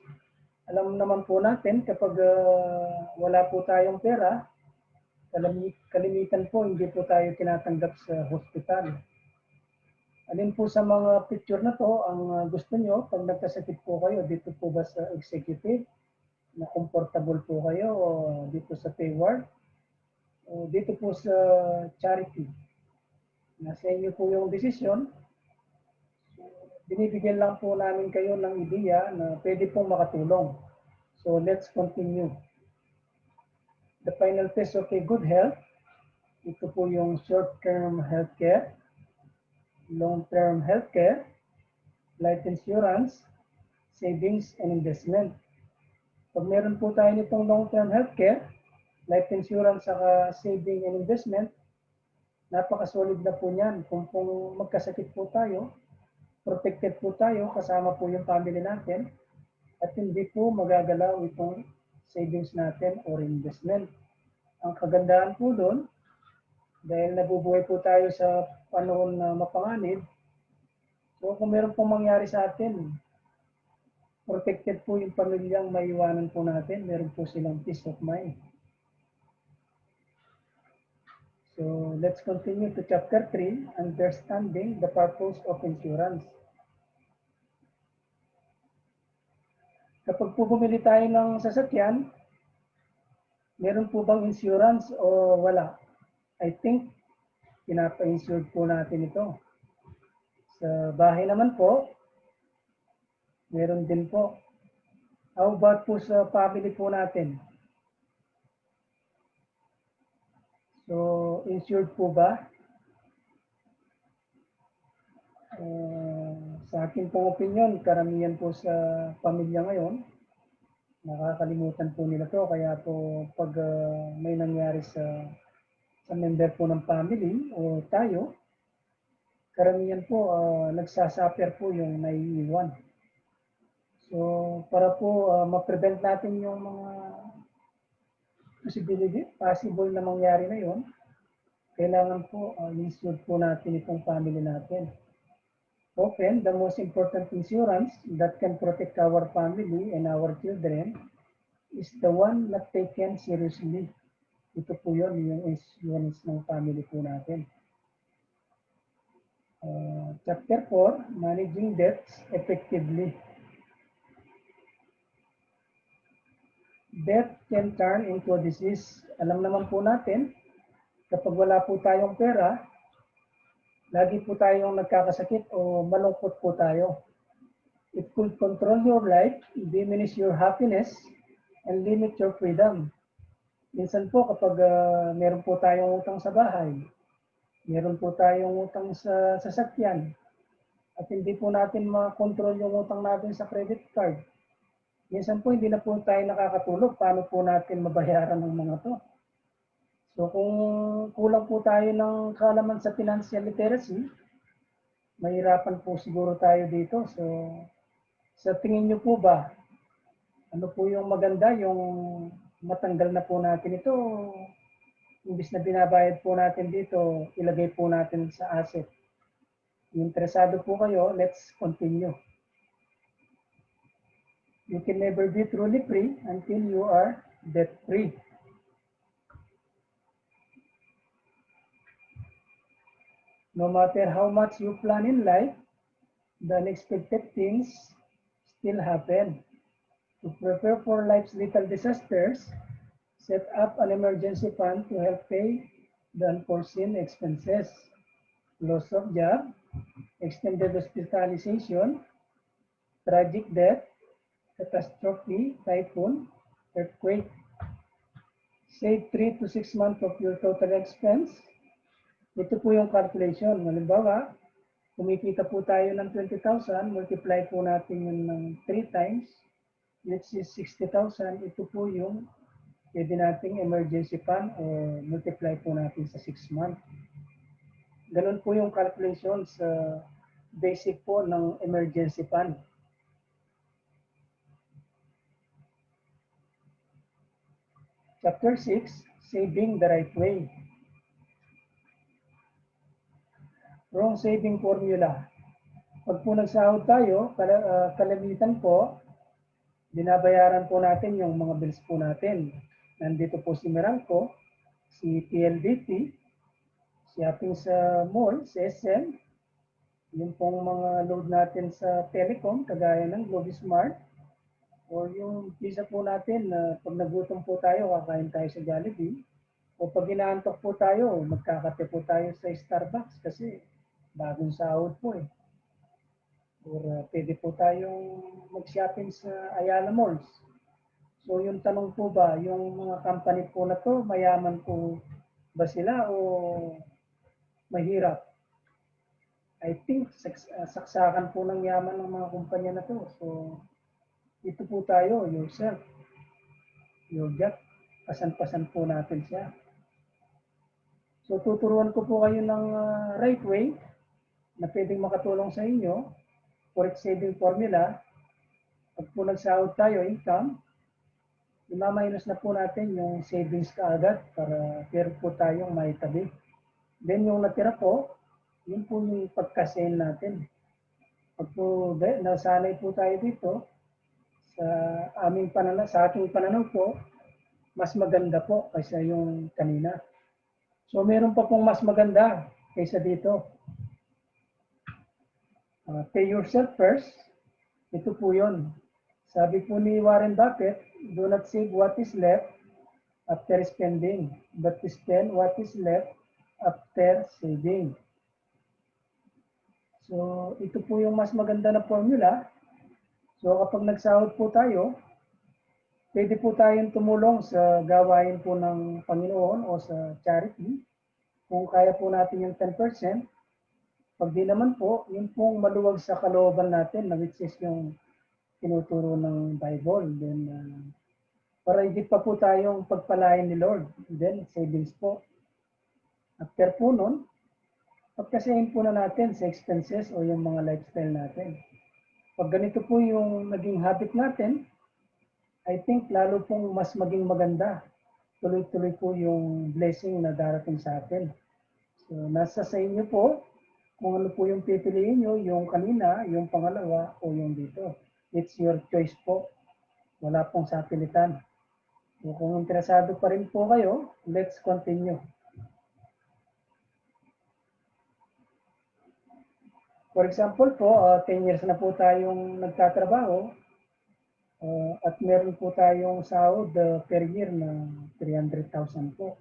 Alam naman po natin kapag wala po tayong pera, kalimitan po hindi po tayo tinatanggap sa hospital. Alin po sa mga picture na to ang gusto nyo pag nagkasakit po kayo, dito po ba sa executive, na comfortable po kayo o dito sa pay ward? O dito po sa charity. Nasa inyo po yung desisyon. Binibigyan lang po namin kayo ng ideya na pwede pong makatulong. So let's continue. The final test of a good health, ito po yung short-term healthcare, long-term healthcare, life insurance, savings, and investment. Pag meron po tayo nitong long-term healthcare, life insurance, saka saving and investment, napaka-solid na po niyan. Kung magkasakit po tayo, protected po tayo, kasama po yung family natin, at hindi po magagalaw itong savings natin or investment. Ang kagandahan po doon, dahil nabubuhay po tayo sa panahon na mapanganib, So kung meron pong mangyari sa atin, protected po yung pamilyang maiwanan po natin. Meron po silang peace of mind. So let's continue to chapter 3, understanding the purpose of insurance. Kapag po bumili tayo ng sasakyan, meron po bang insurance o wala? I think pinapa-insured po natin ito. Sa bahay naman po, meron din po. How about po sa family po natin? So, insured po ba? Sa akin pong opinion, karamihan po sa pamilya ngayon, nakakalimutan po nila to. Kaya po pag may nangyari sa member po ng family o tayo, karamihan po nagsasuffer po yung naiiwan. So, para po ma-prevent natin yung mga possible na mangyari na yun, kailangan po insured po natin itong family natin. Often, the most important insurance that can protect our family and our children is the one not taken seriously. Ito po yun, yung insurance ng family po natin. Chapter 4, Managing Debts Effectively. Debt can turn into a disease. Alam naman po natin, kapag wala po tayong pera, lagi po tayong nagkakasakit o malungkot po tayo. It could control your life, diminish your happiness, and limit your freedom. Minsan po kapag meron po tayong utang sa bahay, meron po tayong utang sa sasakyan, at hindi po natin makontrol yung utang natin sa credit card, minsan po hindi na po tayo nakakatulog. Paano po natin mabayaran ng mga to? So kung kulang po tayo ng kaalaman sa financial literacy, mahirapan po siguro tayo dito. So sa tingin nyo po ba, ano po yung maganda, yung matanggal na po natin ito, imbis na binabayad po natin dito, ilagay po natin sa asset? Interesado po kayo, let's continue. You can never be truly free until you are debt-free. No matter how much you plan in life, the unexpected things still happen. To prepare for life's little disasters, set up an emergency fund to help pay the unforeseen expenses. Loss of job, extended hospitalization, tragic death, catastrophe, typhoon, earthquake. Save 3 to 6 months of your total expense. Ito po yung calculation. Halimbawa, kumikita po tayo ng 20,000, multiply po natin yun ng 3 times, which is 60,000. Ito po yung pwede nating emergency fund o multiply po natin sa 6 months. Ganun po yung calculation sa basic po ng emergency fund. Chapter 6, Saving the Right Way. Wrong saving formula. Pag po nagsahod tayo, kalamitan po, binabayaran po natin yung mga bills po natin. Nandito po si Meralco, si PLDT, si ating sa mall, si SM, yung pong mga load natin sa telecom, kagaya ng GlobeSmart, o yung visa po natin na pag nagutom po tayo, kakain tayo sa Jollibee, o pag inaantok po tayo, magkakape po tayo sa Starbucks kasi bagong sahod po eh. Or pwede po tayong mag-shopping sa Ayala Malls. So yung tanong po ba, yung mga company po na to, mayaman po ba sila o mahirap? I think saksakan po ng yaman ng mga kumpanya na to. So ito po tayo, yourself, your job, pasan-pasan po natin siya. So tuturuan ko po kayo ng right way na pwedeng makatulong sa inyo. Forex saving formula, pag po nagsahod tayo, income, imaminus na po natin yung savings kaagad para pero po tayong maitabi. Then yung natira po, yun po yung pagka-sale natin. Pag po nasanay po tayo dito, sa sa aking pananaw po, mas maganda po kaysa yung kanina. So meron pa pong mas maganda kaysa dito. Pay yourself first. Ito po yun. Sabi po ni Warren Buffett, do not save what is left after spending, but spend what is left after saving. So ito po yung mas maganda na formula. So kapag nagsahod po tayo, pwede po tayong tumulong sa gawain po ng Panginoon o sa charity. Kung kaya po natin yung 10%, pag di naman po, yun pong maluwag sa kalooban natin, na which is yung tinuturo ng Bible. Then, para higit pa po tayong pagpalain ni Lord. Then, savings po. After po nun, pagkasayin po na natin sa expenses o yung mga lifestyle natin. Pag ganito po yung naging habit natin, I think lalo pong mas maging maganda. Tuloy-tuloy po yung blessing na darating sa atin. So, nasa sa inyo po kung ano po yung pipiliin nyo, yung kanina, yung pangalawa, o yung dito. It's your choice po. Wala pong sapilitan. So, kung interesado pa rin po kayo, let's continue. For example po, 10 years na po tayong nagtatrabaho at meron po tayong sahod per year na 300,000 po.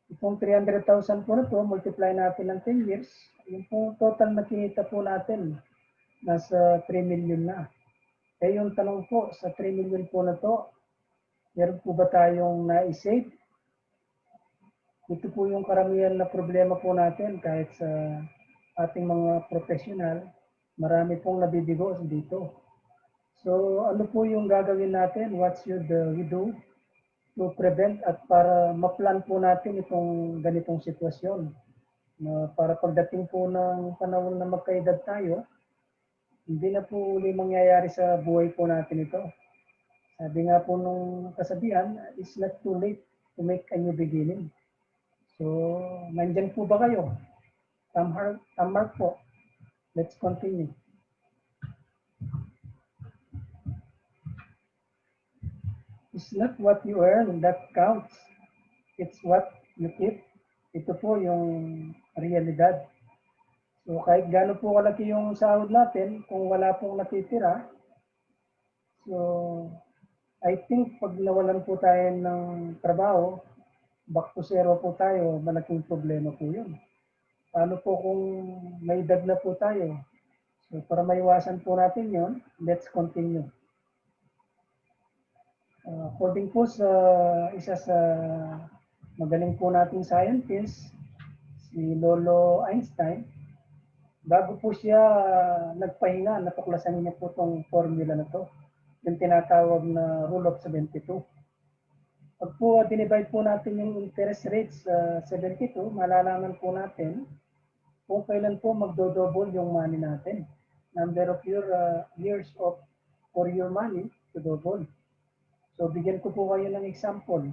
Itong 300,000 po na to, multiply natin ng 10 years, yung po total na kinita po natin, nasa 3 million na. Eh yung tanong po, sa 3 million po na to, meron po ba tayong na-save? Ito po yung karamihan na problema po natin kahit sa ating mga professional, marami pong nabibigo dito. So ano po yung gagawin natin? What should we do to prevent at para ma-plan po natin itong ganitong sitwasyon? Para pagdating po ng panahon na magkaedad tayo, hindi na po uli mangyayari sa buhay po natin ito. Sabi nga po nung kasabihan, it's not too late to make a new beginning. So, nandyan po ba kayo? Tamar po. Let's continue. It's not what you earn that counts. It's what you keep. Ito po yung realidad. So kahit gaano po kalaki yung sahod natin, kung wala pong natitira, so I think pag nawalan po tayo ng trabaho, back to zero po tayo, malaking problema po yun. Paano po kung may edad na po tayo? So para maiwasan po natin yun, let's continue. According po sa isa sa magaling po nating scientist, si Lolo Einstein, bago po siya nagpahinga, natuklasan niya po itong formula na to, yung tinatawag na rule of 72. Pag po dinivide po natin yung interest rates sa 72, malalaman po natin kung kailan po magdo-double yung money natin. Number of your years of for your money to double. So bigyan ko po kayo ng example.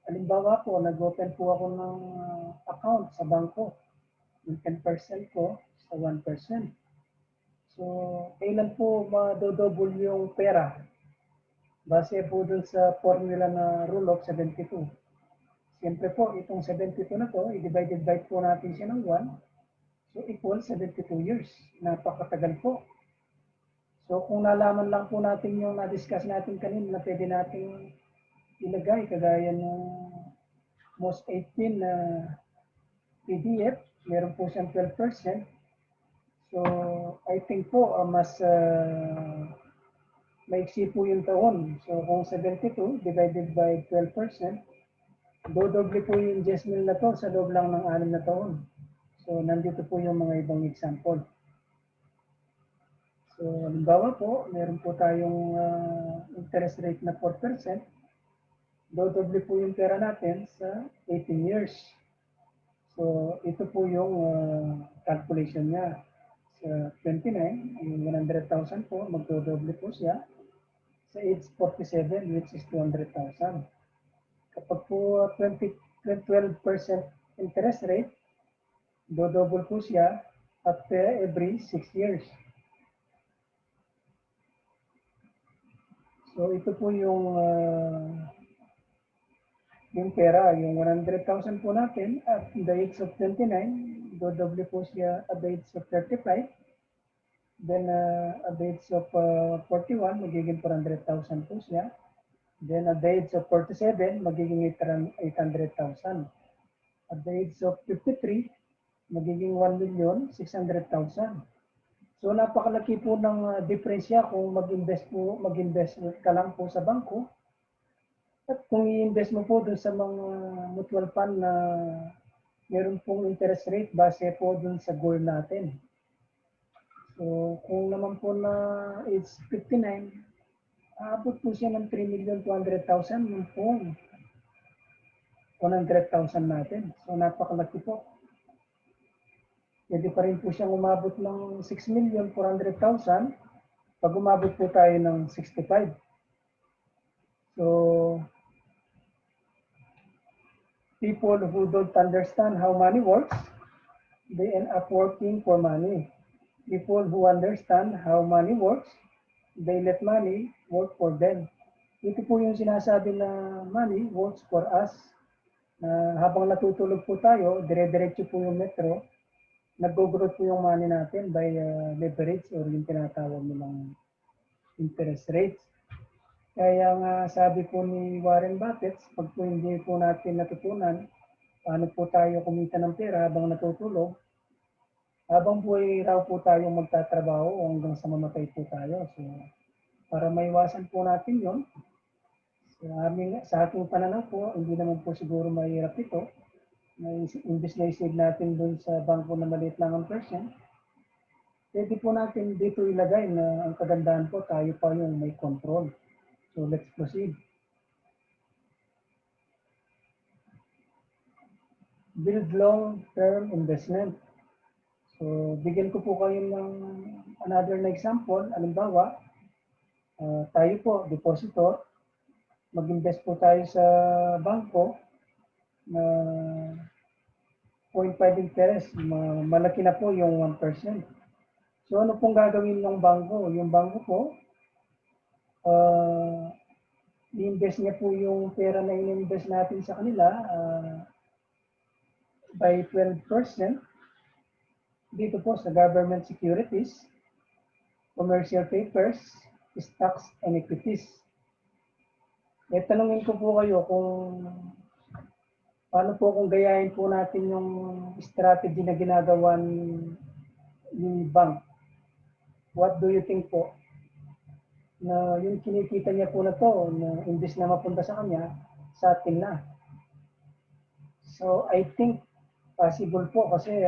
Halimbawa po, nag-open po ako ng account sa bangko. Yung 10% ko sa 1%. So, kailan po madodouble yung pera? Base po dun sa formula na rule of 72. Siyempre po, itong 72 na to, i-divided by po natin siya ng 1. So, equal 72 years. Napakatagal po. So, kung nalaman lang po natin yung na-discuss natin kanina na pwede natin ilagay, kagaya ng most 18 na PDF, meron po siyang 12%. So, I think po, mas maiksi po yung taon. So, kung 72 divided by 12%, dodoble po yung investment na to sa loob lang ng 6 na taon. So, nandito po yung mga ibang example. So, halimbawa po, meron po tayong interest rate na 4%. Dodoble po yung pera natin sa 18 years. So, ito po yung calculation niya. Sa 29, yung 100,000 po, magdodoble po siya sa age 47, which is 200,000. Kapag po 12% interest rate, dodouble po siya after every 6 years. So ito po yung pera, yung 100,000 po natin at the age of 29, dodoble po siya at the age of 35. Then at the age of 41, magiging 400,000 po siya. Then at the age of 47, magiging 800,000. At the age of 53, magiging 1,600,000. So napakalaki po ng diferensya kung mag-invest ka lang po sa bangko. At kung i-invest mo po doon sa mga mutual fund na meron pong interest rate base po doon sa goal natin. So kung naman po na age 59, aabot po siya ng 3,200,000 yung pong 100,000 natin. So napakalaki po. Pwede pa rin po siyang umabot ng 6,400,000 pag umabot po tayo ng 65. So people who don't understand how money works, they end up working for money. People who understand how money works, they let money work for them. Ito po yung sinasabi na money works for us. Habang natutulog po tayo, dire-diretso po yung metro, nag-growth po yung money natin by leverage or yung tinatawag nilang interest rates. Kaya nga sabi po ni Warren Buffett, pag po hindi po natin natutunan paano po tayo kumita ng pera habang natutulog, habang buhay raw po tayo magtatrabaho hanggang sa mamatay po tayo. So, para maiwasan po natin yon, sa ating pananaw po, hindi naman po siguro mahirap ito. Imbes na i-save natin dun sa bangko na maliit lang ang percent, pwede po natin dito ilagay na ang kagandahan po tayo pa yung may control. So let's proceed. Build long-term investment. So bigyan ko po kayo ng another na example. Halimbawa, tayo po, depositor, mag-invest po tayo sa bangko na 0.5 interest, malaki na po yung 1%. So ano pong gagawin ng bangko? Yung bangko po, i-invest niya po yung pera na in-invest natin sa kanila by 12% dito po sa government securities, commercial papers, stocks, and equities. Tanungin ko po kayo kung paano po kung gayahin po natin yung strategy na ginagawa ni bank. What do you think po? Na yung kinikita niya po na to, na imbis na mapunta sa kanya, sa atin na. So I think possible po kasi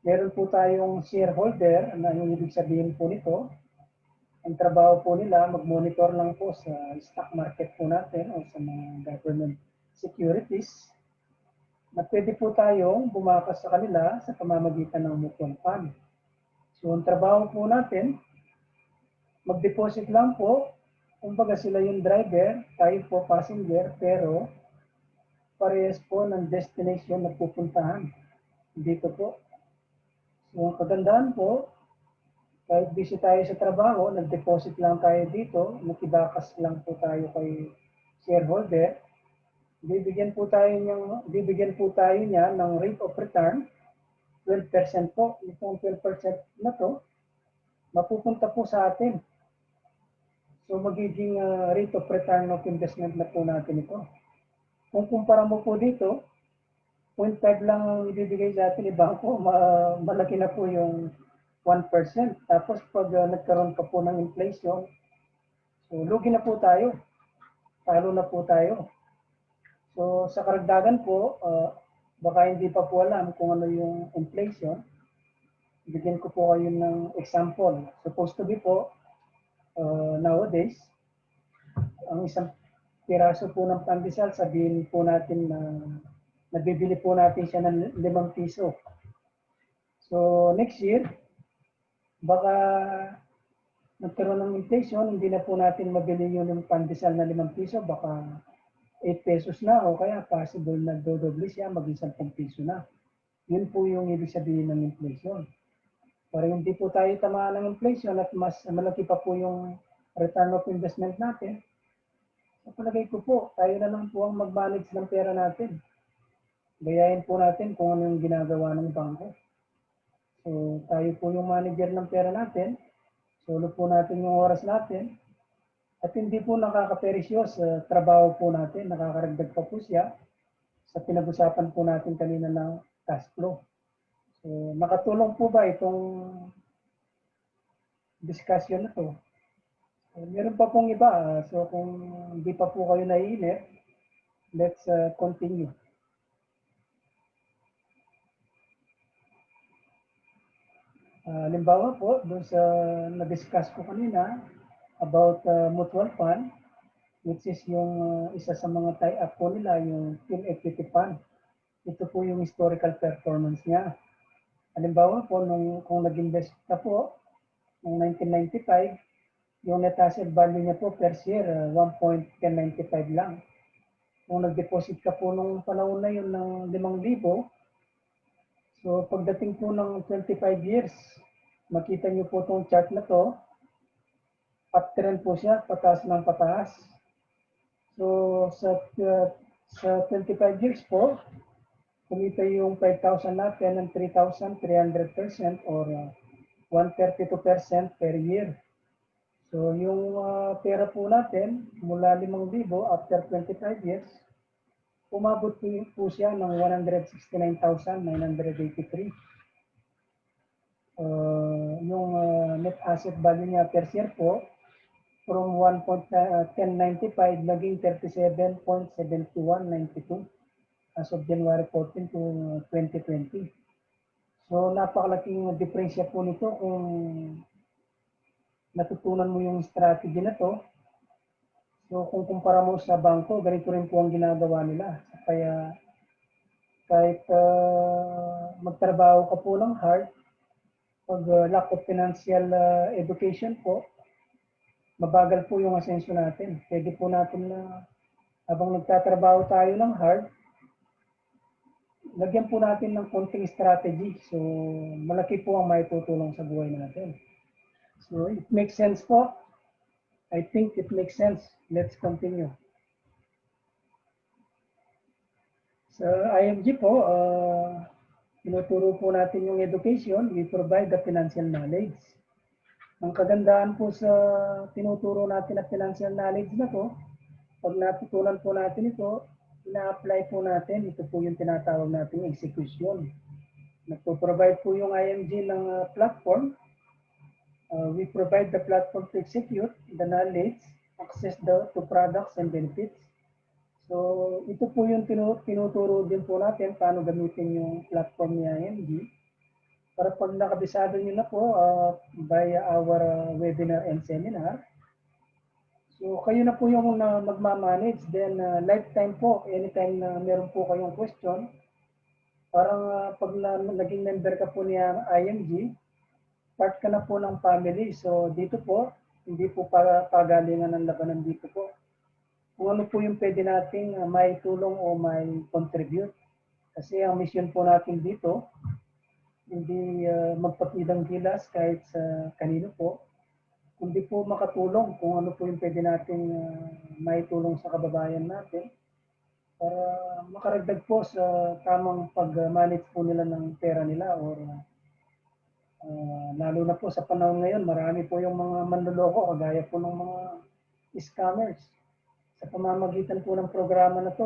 meron po tayong shareholder na yung ibig sabihin po nito, ang trabaho po nila, mag-monitor lang po sa stock market po natin o sa mga government securities na pwede po tayong bumakas sa kanila sa pamamagitan ng mutual fund. So ang trabaho po natin, mag-deposit lang po, kumbaga sila yung driver, tayo po passenger, pero parehas po ng destination na pupuntahan. Dito po. So ang kagandahan po, kahit busy tayo sa trabaho, nag-deposit lang tayo dito, nakibakas lang po tayo kay shareholder, bibigyan po tayo niya ng rate of return, 12% po. Itong 12% na to, mapupunta po sa atin. So magiging rate of return of investment na po natin ito. Kung kumpara mo po dito, 0.5 lang ang ibibigay sa atin ni bangko, malaki na po yung 1%. Tapos pag nagkaroon pa po ng inflation, so lugi na po tayo. Talo na po tayo. So sa karagdagan po, baka hindi pa po alam kung ano yung inflation. Bigyan ko po kayo ng example. Supposed to be po, nowadays, ang isang piraso po ng pandesal, sabihin po natin na nabibili po natin siya ng 5 piso. So next year, baka nagkaroon ng inflation, hindi na po natin mabili yung pandesal na 5 piso, baka 8 pesos na o kaya possible na dodoble siya, maging 10 piso na. Yun po yung ibig sabihin ng inflation. Para hindi po tayo tamaan ng inflation at mas malaki pa po yung return of investment natin, sa palagay ko po, tayo na lang po ang mag-manage ng pera natin. Gayahin po natin kung ano yung ginagawa ng bangko. So, tayo po yung manager ng pera natin. Solo po natin yung oras natin. At hindi po nakakaperisyo sa trabaho po natin. Nakakaragdag pa po siya sa pinag-usapan po natin kanina ng cash flow. So, nakatulong po ba itong discussion na to? Meron pa pong iba. So, kung hindi pa po kayo naiinip, let's continue. Halimbawa po, doon sa na-discuss ko kanina about mutual fund, which is yung isa sa mga tie-up po nila, yung team equity fund. Ito po yung historical performance niya. Halimbawa po, kung nag-invest ka po, noong 1995, yung net asset value niya po per share, 1.1095 lang. Kung nag-deposit ka po nung panahon na yun ng 5,000, so pagdating po ng 25 years, makita niyo po itong chart na to, uptrend po siya, pataas ng pataas. So sa 25 years po, kumita yung 5,000 natin ng 3,300% or 132% per year. So yung pera po natin mula 5,000 after 25 years, umabot po siya ng 169,983. Yung net asset value niya per share po, from 1.1095 naging 37.7192 as of January 14 to 2020. So napakalaking diferensya po nito kung natutunan mo yung strategy na to. So kung kumpara mo sa bangko, ganito rin po ang ginagawa nila. Kaya kahit magtrabaho ka po ng hard, pag lack of financial education po, mabagal po yung asensyo natin. Pwede po natin na habang nagtatrabaho tayo ng hard, lagyan po natin ng konting strategy. So malaki po ang maitutulong sa buhay natin. So it makes sense po. I think it makes sense. Let's continue. Sa IMG po, tinuturo po natin yung education. We provide the financial knowledge. Ang kagandahan po sa tinuturo natin na financial knowledge na to, pag natutunan po natin ito, ina-apply po natin, ito po yung tinatawag natin execution. Nagpo-provide po yung IMG ng platform. We provide the platform to execute the knowledge, access to products and benefits. So ito po yung tinuturo din po natin paano gamitin yung platform ni IMG. Para pag nakabisado nyo na po via our webinar and seminar, so kayo na po yung magmamanage. Then lifetime po, anytime na meron po kayong question, parang pag naging member ka po ni IMG, part ka na po ng family. So dito po, hindi po para pagalingan ng labanan dito po. Kung ano po yung pwede nating may tulong o may contribute. Kasi ang mission po natin dito, hindi magpakidang gilas kahit sa kanino po, kundi po makatulong kung ano po yung pwede nating may tulong sa kababayan natin para makaragdag po sa tamang pag-manage po nila ng pera nila or lalo na po sa panahon ngayon, marami po yung mga manloloko kagaya po ng mga scammers. Sa pamamagitan po ng programa na to,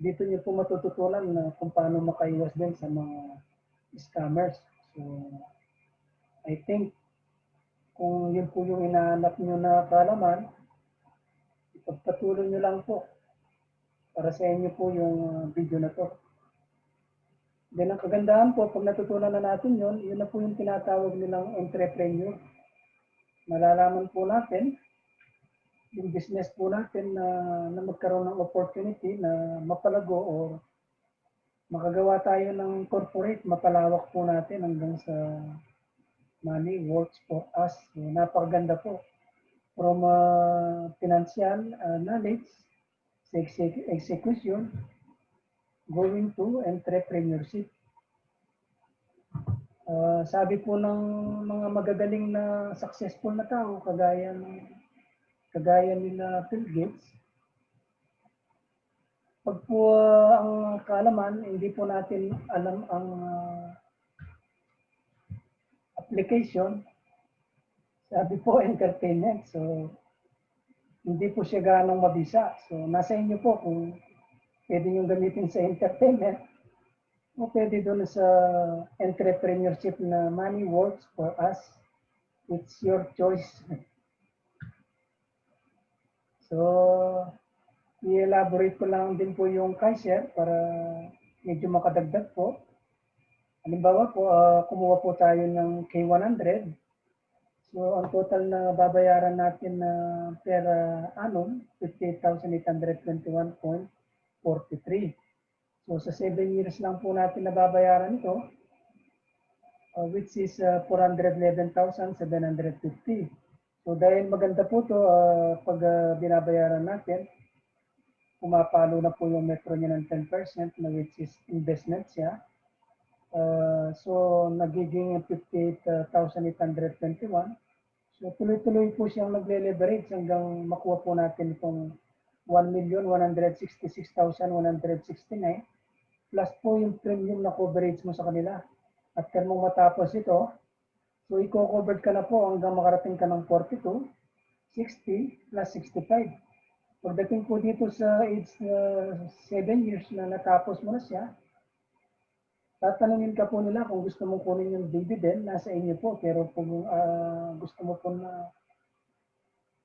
dito niyo po matututunan na kung paano makaiwas din sa mga scammers. So, I think kung yun po yung inaanap nyo na kaalaman, ipagpatuloy nyo lang po para sa inyo po yung video na to. Then ang kagandahan po, pag natutunan na natin yun, yun na po yung tinatawag nilang entrepreneur. Malalaman po natin yung business po natin na magkaroon ng opportunity na mapalago or makagawa tayo ng corporate, mapalawak po natin hanggang sa money works for us. So, napakaganda po. From financial knowledge, execution, going to entrepreneurship. Sabi po ng mga magagaling na successful na tao, kagaya nila Bill Gates, pag po ang kaalaman, hindi po natin alam ang application, sabi po entertainment. So, hindi po siya ganong mabisa. So, nasa inyo po kung pwede nyo gamitin sa entertainment o pwede doon sa entrepreneurship na money works for us. It's your choice. So, i-elaborate ko lang din po yung Kaiser para medyo makadagdag po. Halimbawa po, kumuha po tayo ng K100. So, ang total na babayaran natin na per annum, 58,821.43. So, sa 7 years lang po natin nababayaran ito, which is 411,750. So, dahil maganda po ito, pag binabayaran natin, pumapalo na po yung metro niya ng 10% na which is investment siya. So, nagiging 58,821. So, tuloy-tuloy po siyang nagle-leverage hanggang makuha po natin itong 1,166,169 plus po yung premium na coverage mo sa kanila. At kung mong matapos ito, so i-covered ka na po hanggang makarating ka ng 42, 60 plus 65. Pagdating po dito sa age 7 years na natapos mo na siya, tatanungin ka po nila kung gusto mong kunin yung dividend, nasa inyo po. Pero kung gusto mo po na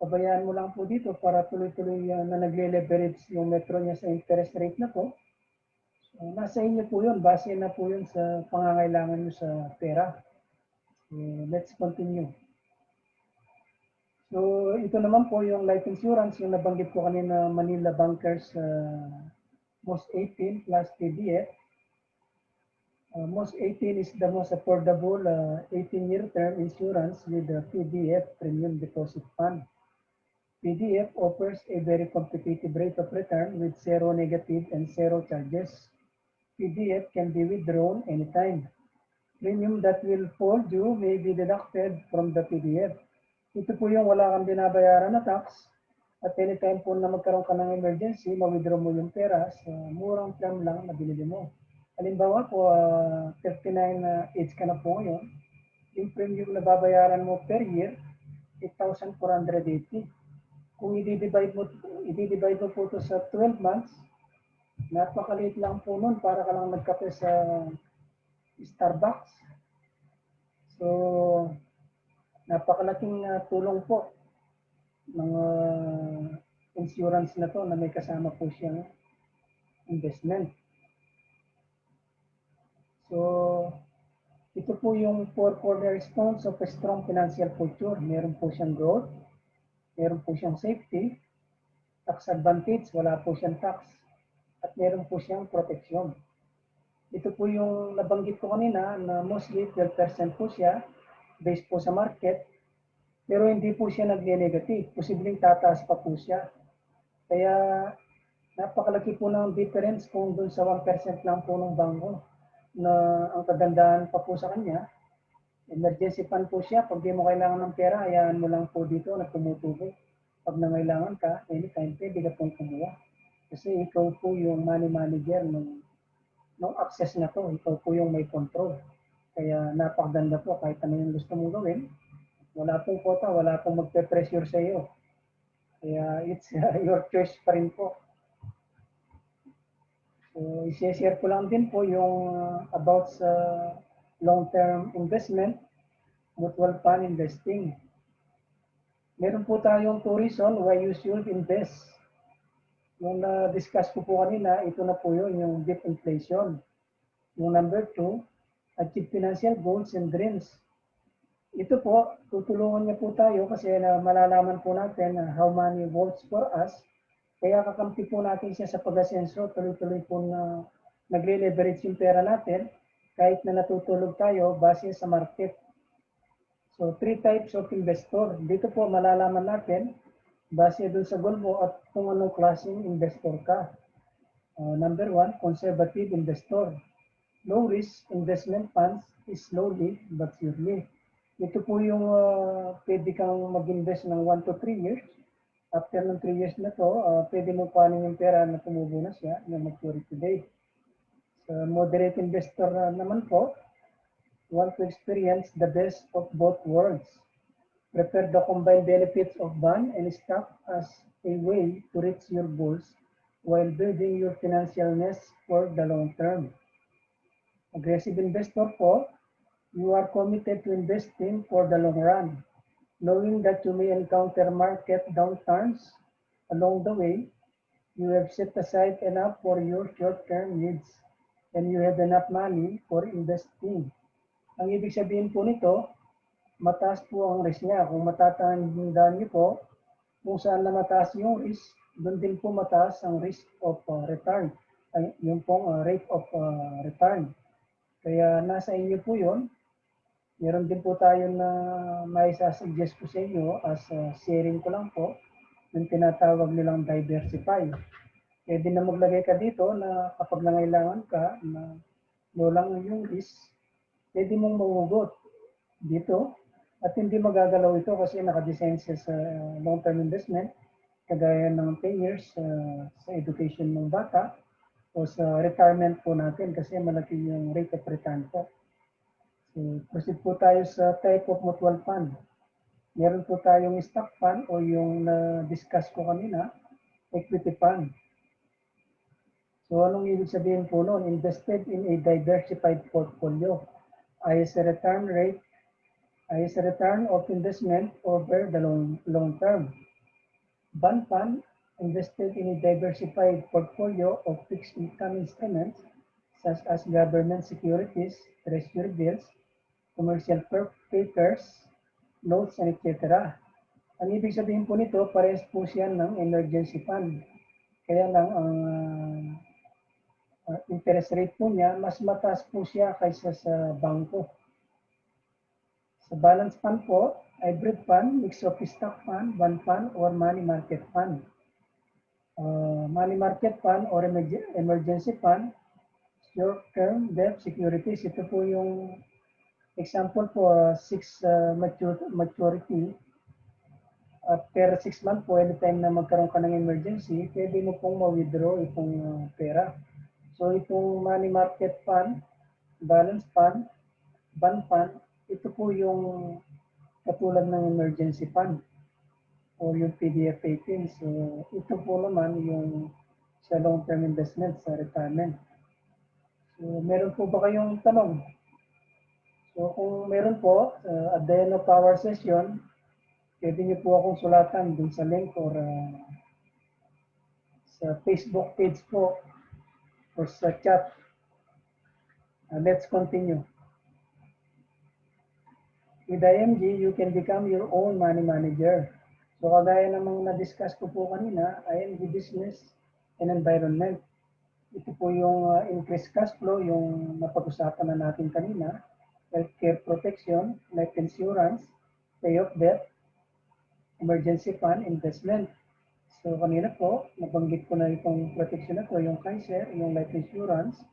pabayaan mo lang po dito para tuloy-tuloy na nagle-leverage yung metro niya sa interest rate na po, so, nasa inyo po yun. Base na po yun sa pangangailangan nyo sa pera. So, let's continue. So, ito naman po yung life insurance, yung nabanggit ko kanina Manila Bankers Most 18 plus TDF. Most 18 is the most affordable 18-year term insurance with the PDF Premium Deposit Fund. PDF offers a very competitive rate of return with zero negative and zero charges. PDF can be withdrawn anytime. Premium that will fall due may be deducted from the PDF. Ito po yung wala kang binabayaran na tax. At anytime po na magkaroon ka ng emergency, ma-withdraw mo yung pera sa murang term lang na binili mo. Halimbawa po, 39 age ka na po ngayon, yung premium na babayaran mo per year, 8,480. Kung i-divide mo po ito sa 12 months, napakaliit lang po nun para ka lang nagkape sa Starbucks. So, napakalaking tulong po ng insurance na to na may kasama po siyang investment. So, ito po yung 4 cornerstones of a strong financial culture. Meron po siyang growth, meron po siyang safety, tax advantage, wala po siyang tax, at meron po siyang protection. Ito po yung nabanggit ko kanina na mostly 12% po siya based po sa market, pero hindi po siya nagne-negative. Posibleng tataas pa po siya. Kaya napakalaki po ng difference kung dun sa 1% lang po ng bangko na ang kagandahan pa po sa kanya, emergency fund po siya. Pag di mo kailangan ng pera, hayaan mo lang po dito na tumutubo. Pag nangailangan ka, anytime pwede ka pong kumuha. Kasi ikaw po yung money manager ng access na to. Ikaw po yung may control. Kaya napakaganda po kahit ano yung gusto mong gawin. Wala pong quota, wala pong magpe-pressure sa iyo. Kaya it's your choice pa rin po. So, i-share ko lang din po yung about sa long-term investment, mutual fund investing. Meron po tayong 2 reasons why you should invest. Yung na-discuss ko po kanina, ito na po yun, yung deep inflation. Yung number 2, achieve financial goals and dreams. Ito po, tutulungan niya po tayo kasi na malalaman po natin how money works for us. Kaya kakampi po natin siya sa pag-asenso, tuloy-tuloy po na nagle-leverage yung pera natin kahit na natutulog tayo base sa market. So, 3 types of investor. Dito po malalaman natin base dun sa goal mo at kung anong klaseng investor ka. Number 1, conservative investor. low-risk investment funds is slowly but surely. Ito po yung pwede kang mag-invest ng 1 to 3 years. After ng 3 years na to, pwede mo kuhanin yung pera na tumubo na siya na maturity date. Sa moderate investor naman po, want to experience the best of both worlds. Prefer the combined benefits of bond and stock as a way to reach your goals while building your financial nest for the long term. Aggressive investor po, you are committed to investing for the long run, knowing that you may encounter market downturns along the way. You have set aside enough for your short-term needs and you have enough money for investing. Ang ibig sabihin po nito, mataas po ang risk niya. Kung matatandaan niyo po, kung saan na mataas yung risk, doon din po mataas ang risk of return, yung pong rate of return. Kaya nasa inyo po yun. Meron din po tayo na may sasuggest ko sa inyo as sharing ko lang po, yung tinatawag nilang diversify. Pwede na maglagay ka dito na kapag nangailangan ka na lang yung risk, pwede mong mahugot dito at hindi magagalaw ito kasi nakadesign siya sa long-term investment kagaya ng 10 years sa education ng bata o sa retirement po natin kasi malaki yung rate of return po. So, proceed po tayo sa type of mutual fund. Meron po tayong stock fund o yung na-discuss ko kanina, equity fund. So anong ibig sabihin po noon? Invested in a diversified portfolio. As a return rate, as a return of investment over the long term. Bond fund, invested in a diversified portfolio of fixed income instruments such as government securities, treasury bills, commercial papers, notes, and etc. Ang ibig sabihin po nito, parehas po siya ng emergency fund. Kaya lang ang interest rate po niya, mas mataas po siya kaysa sa bangko. Sa balance fund po, hybrid fund, mix of stock fund, bond fund, or money market fund. Money market fund or emergency fund, short-term debt securities. Ito po yung example po, 6 maturity. After 6 months po, anytime na magkaroon ka ng emergency, pwede mo pong ma-withdraw itong pera. So itong money market fund, balance fund, bond fund, ito po yung katulad ng emergency fund o yung PDF 18. So ito po naman yung sa long-term investment sa retirement. So meron po ba kayong tanong? So kung meron po, at the end of our session, pwede niyo po akong sulatan dun sa link or sa Facebook page po or sa chat. Let's continue. With IMG, you can become your own money manager. So kagaya namang na-discuss ko po kanina, IMG Business and Environment. Ito po yung increased cash flow, yung napag-usapan na natin kanina, healthcare protection, life insurance, pay off debt, emergency fund, investment. So kanina po, nabanggit ko na itong protection na to, yung cancer, yung life insurance,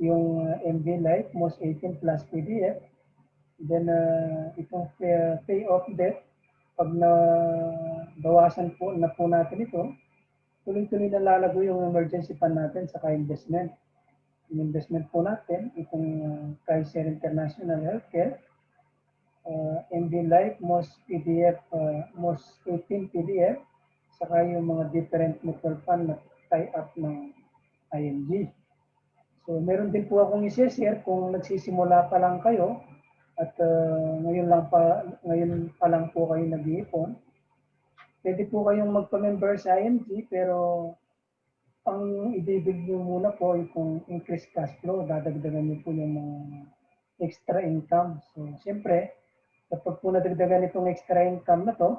yung MB Life, most 18 plus PDF, then itong pay off debt, pag nabawasan po na po natin ito, tuloy-tuloy na lalago yung emergency fund natin sa investment. Yung investment po natin, itong Kaiser International Healthcare, MB Life, most PDF, most 18 PDF, saka yung mga different mutual fund na tie-up ng IMG. So meron din po akong i-share kung nagsisimula pa lang kayo at ngayon pa lang po kayo nag-iipon. Pwede po kayong magpa-member sa IMG pero ang ibibig nyo muna po itong increased cash flow, dadagdagan nyo po yung mga extra income. So siyempre, kapag po nadagdagan itong extra income na to,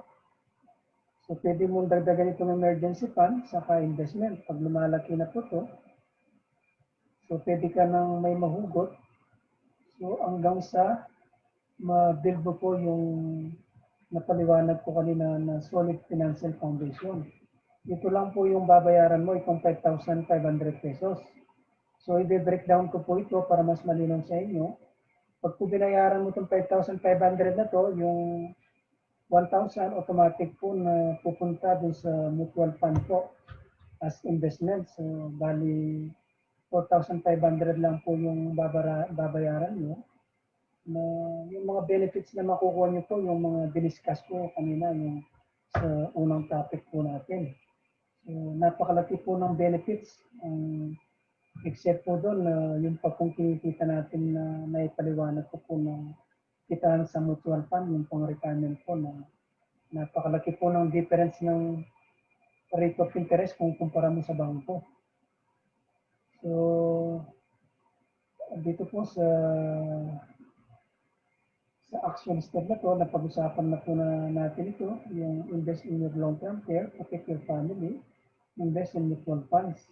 so pwede mong dagdagan itong emergency fund saka investment. Pag lumalaki na po to, so pwede ka nang may mahugot. So hanggang sa ma-build mo po yung napaliwanag ko kanina na solid financial foundation. Ito lang po yung babayaran mo, itong 5,500 pesos. So, i-breakdown ko po ito para mas malinaw sa inyo. Pag po binayaran mo itong 5,500 na to, yung 1,000 automatic po na pupunta dun sa mutual fund po as investment. So, bali 4,500 lang po yung babayaran nyo. Na yung mga benefits na makukuha nyo po, yung mga diniscuss ko kanina, yung sa unang topic po natin. So, napakalaki po ng benefits. Except po doon, yung pa pong kinikita natin na naipaliwanag ko po ng kitaan sa mutual fund, yung pang retirement po na napakalaki po ng difference ng rate of interest kung kumpara mo sa bangko. So, dito po sa action step na to, napag-usapan na po na natin ito, yung invest in your long-term care, protect your family, invest in mutual funds.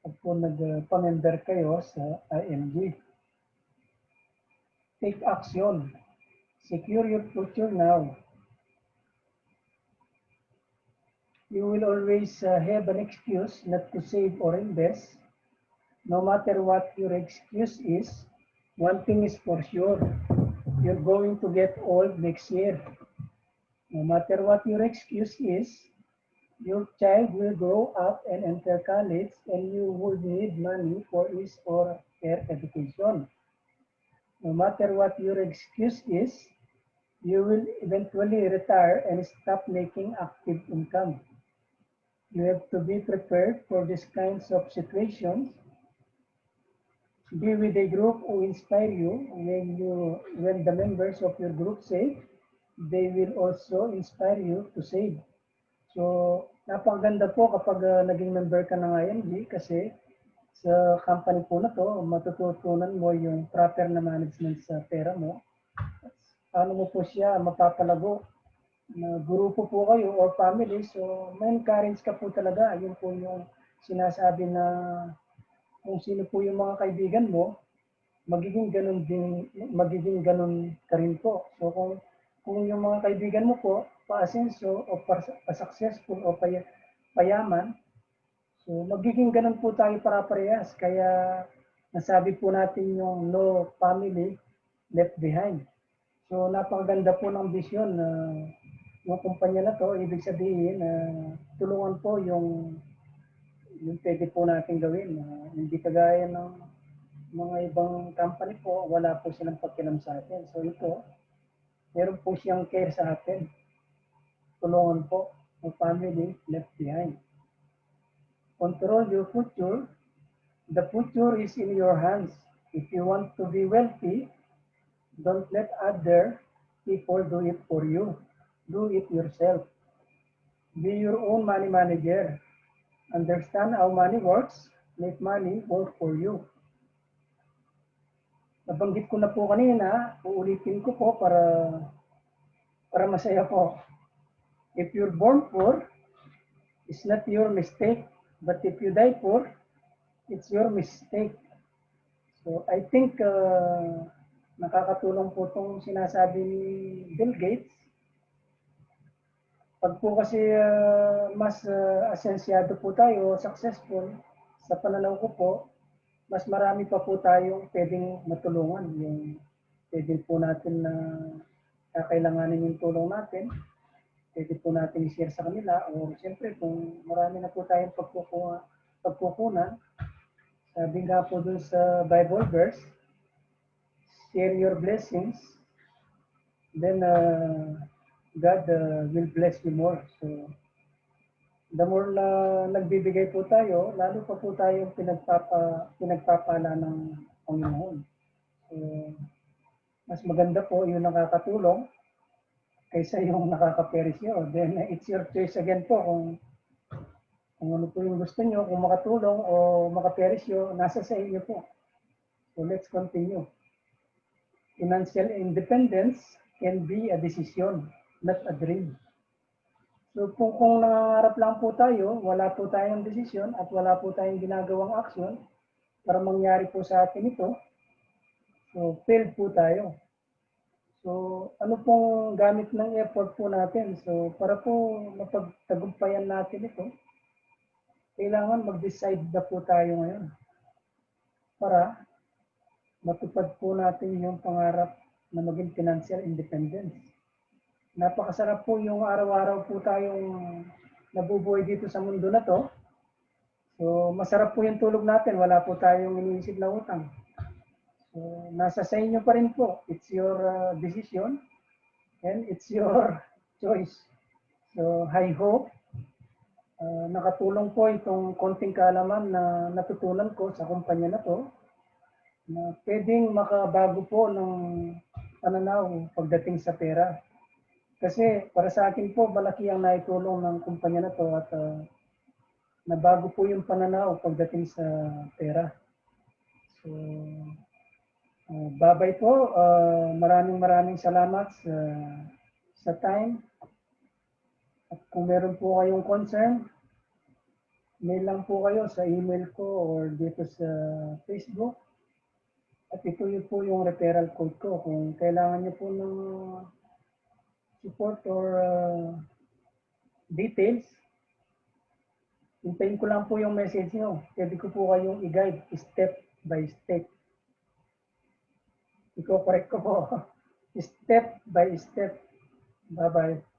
Pag po nag-pamember kayo sa IMG, take action. Secure your future now. You will always have an excuse not to save or invest. No matter what your excuse is, one thing is for sure. You're going to get old next year. No matter what your excuse is, your child will grow up and enter college and you will need money for his or her education. No matter what your excuse is, you will eventually retire and stop making active income. You have to be prepared for these kinds of situations. Be with a group who inspire you. When the members of your group save, they will also inspire you to save. So, napakaganda po kapag naging member ka ng IMG kasi sa company po na to, matututunan mo yung proper na management sa pera mo. Paano mo po siya mapapalago? Na grupo po kayo or family, so may encourage ka po talaga. Yun po yung sinasabi na kung sino po yung mga kaibigan mo, magiging ganun ka rin po. So kung yung mga kaibigan mo po pa-asenso o pa-successful o payaman, so magiging ganun po tayo para parehas. Kaya nasabi po natin yung no family left behind. So napakaganda po ng vision na yung kumpanya na to, ibig sabihin na tulungan po yung pwede po natin gawin. Hindi kagaya ng mga ibang company po, wala po silang pakialam sa atin. So ito, meron po siyang care sa atin. Tulungan po ang family left behind. Control your future. The future is in your hands. If you want to be wealthy, don't let other people do it for you. Do it yourself. Be your own money manager. Understand how money works. Make money work for you. Nabanggit ko na po kanina, uulitin ko po para masaya po. If you're born poor, it's not your mistake. But if you die poor, it's your mistake. So I think nakakatulong po itong sinasabi ni Bill Gates. Pag po kasi mas asensyado po tayo, successful, sa pananaw ko po, mas marami pa po tayong pwedeng matulungan. Yung pwede po natin na kakailanganin yung tulong natin, pwede po natin i-share sa kanila. O siyempre, kung marami na po tayong pagkukunan, sabi nga po dun sa Bible verse, share your blessings, then God will bless you more. So, the more na nagbibigay po tayo, lalo pa po tayong pinagpapala ng Panginoon. So, mas maganda po yung nakakatulong kaysa yung nakakaperisyo. Then, it's your choice again po kung ano po yung gusto nyo, kung makatulong o makaperisyo, nasa sa inyo po. So, let's continue. Financial independence can be a decision, not a dream. So kung nangangarap lang po tayo, wala po tayong desisyon at wala po tayong ginagawang action para mangyari po sa atin ito, so failed po tayo. So ano pong gamit ng effort po natin? So para po mapagtagumpayan natin ito, kailangan mag-decide na po tayo ngayon. para matupad po natin yung pangarap na maging financial independence. Napakasarap po yung araw-araw po tayong nabubuhay dito sa mundo na to. So, masarap po yung tulog natin. Wala po tayong iniisip na utang. So, nasa sa inyo pa rin po. It's your decision and it's your choice. So, I hope nakatulong po itong konting kaalaman na natutunan ko sa kumpanya na to na pwedeng makabago po ng pananaw pagdating sa pera. Kasi para sa akin po, malaki ang naitulong ng kumpanya na to at nabago po yung pananaw pagdating sa pera. So, babay po. Maraming salamat sa time. At kung meron po kayong concern, mail lang po kayo sa email ko or dito sa Facebook. At ito yun po yung referral code ko. Kung kailangan niyo po ng support or details, hintayin ko lang po yung message nyo. Pwede ko po kayong i-guide step by step. Iko-correct ko po. Step by step. Bye-bye.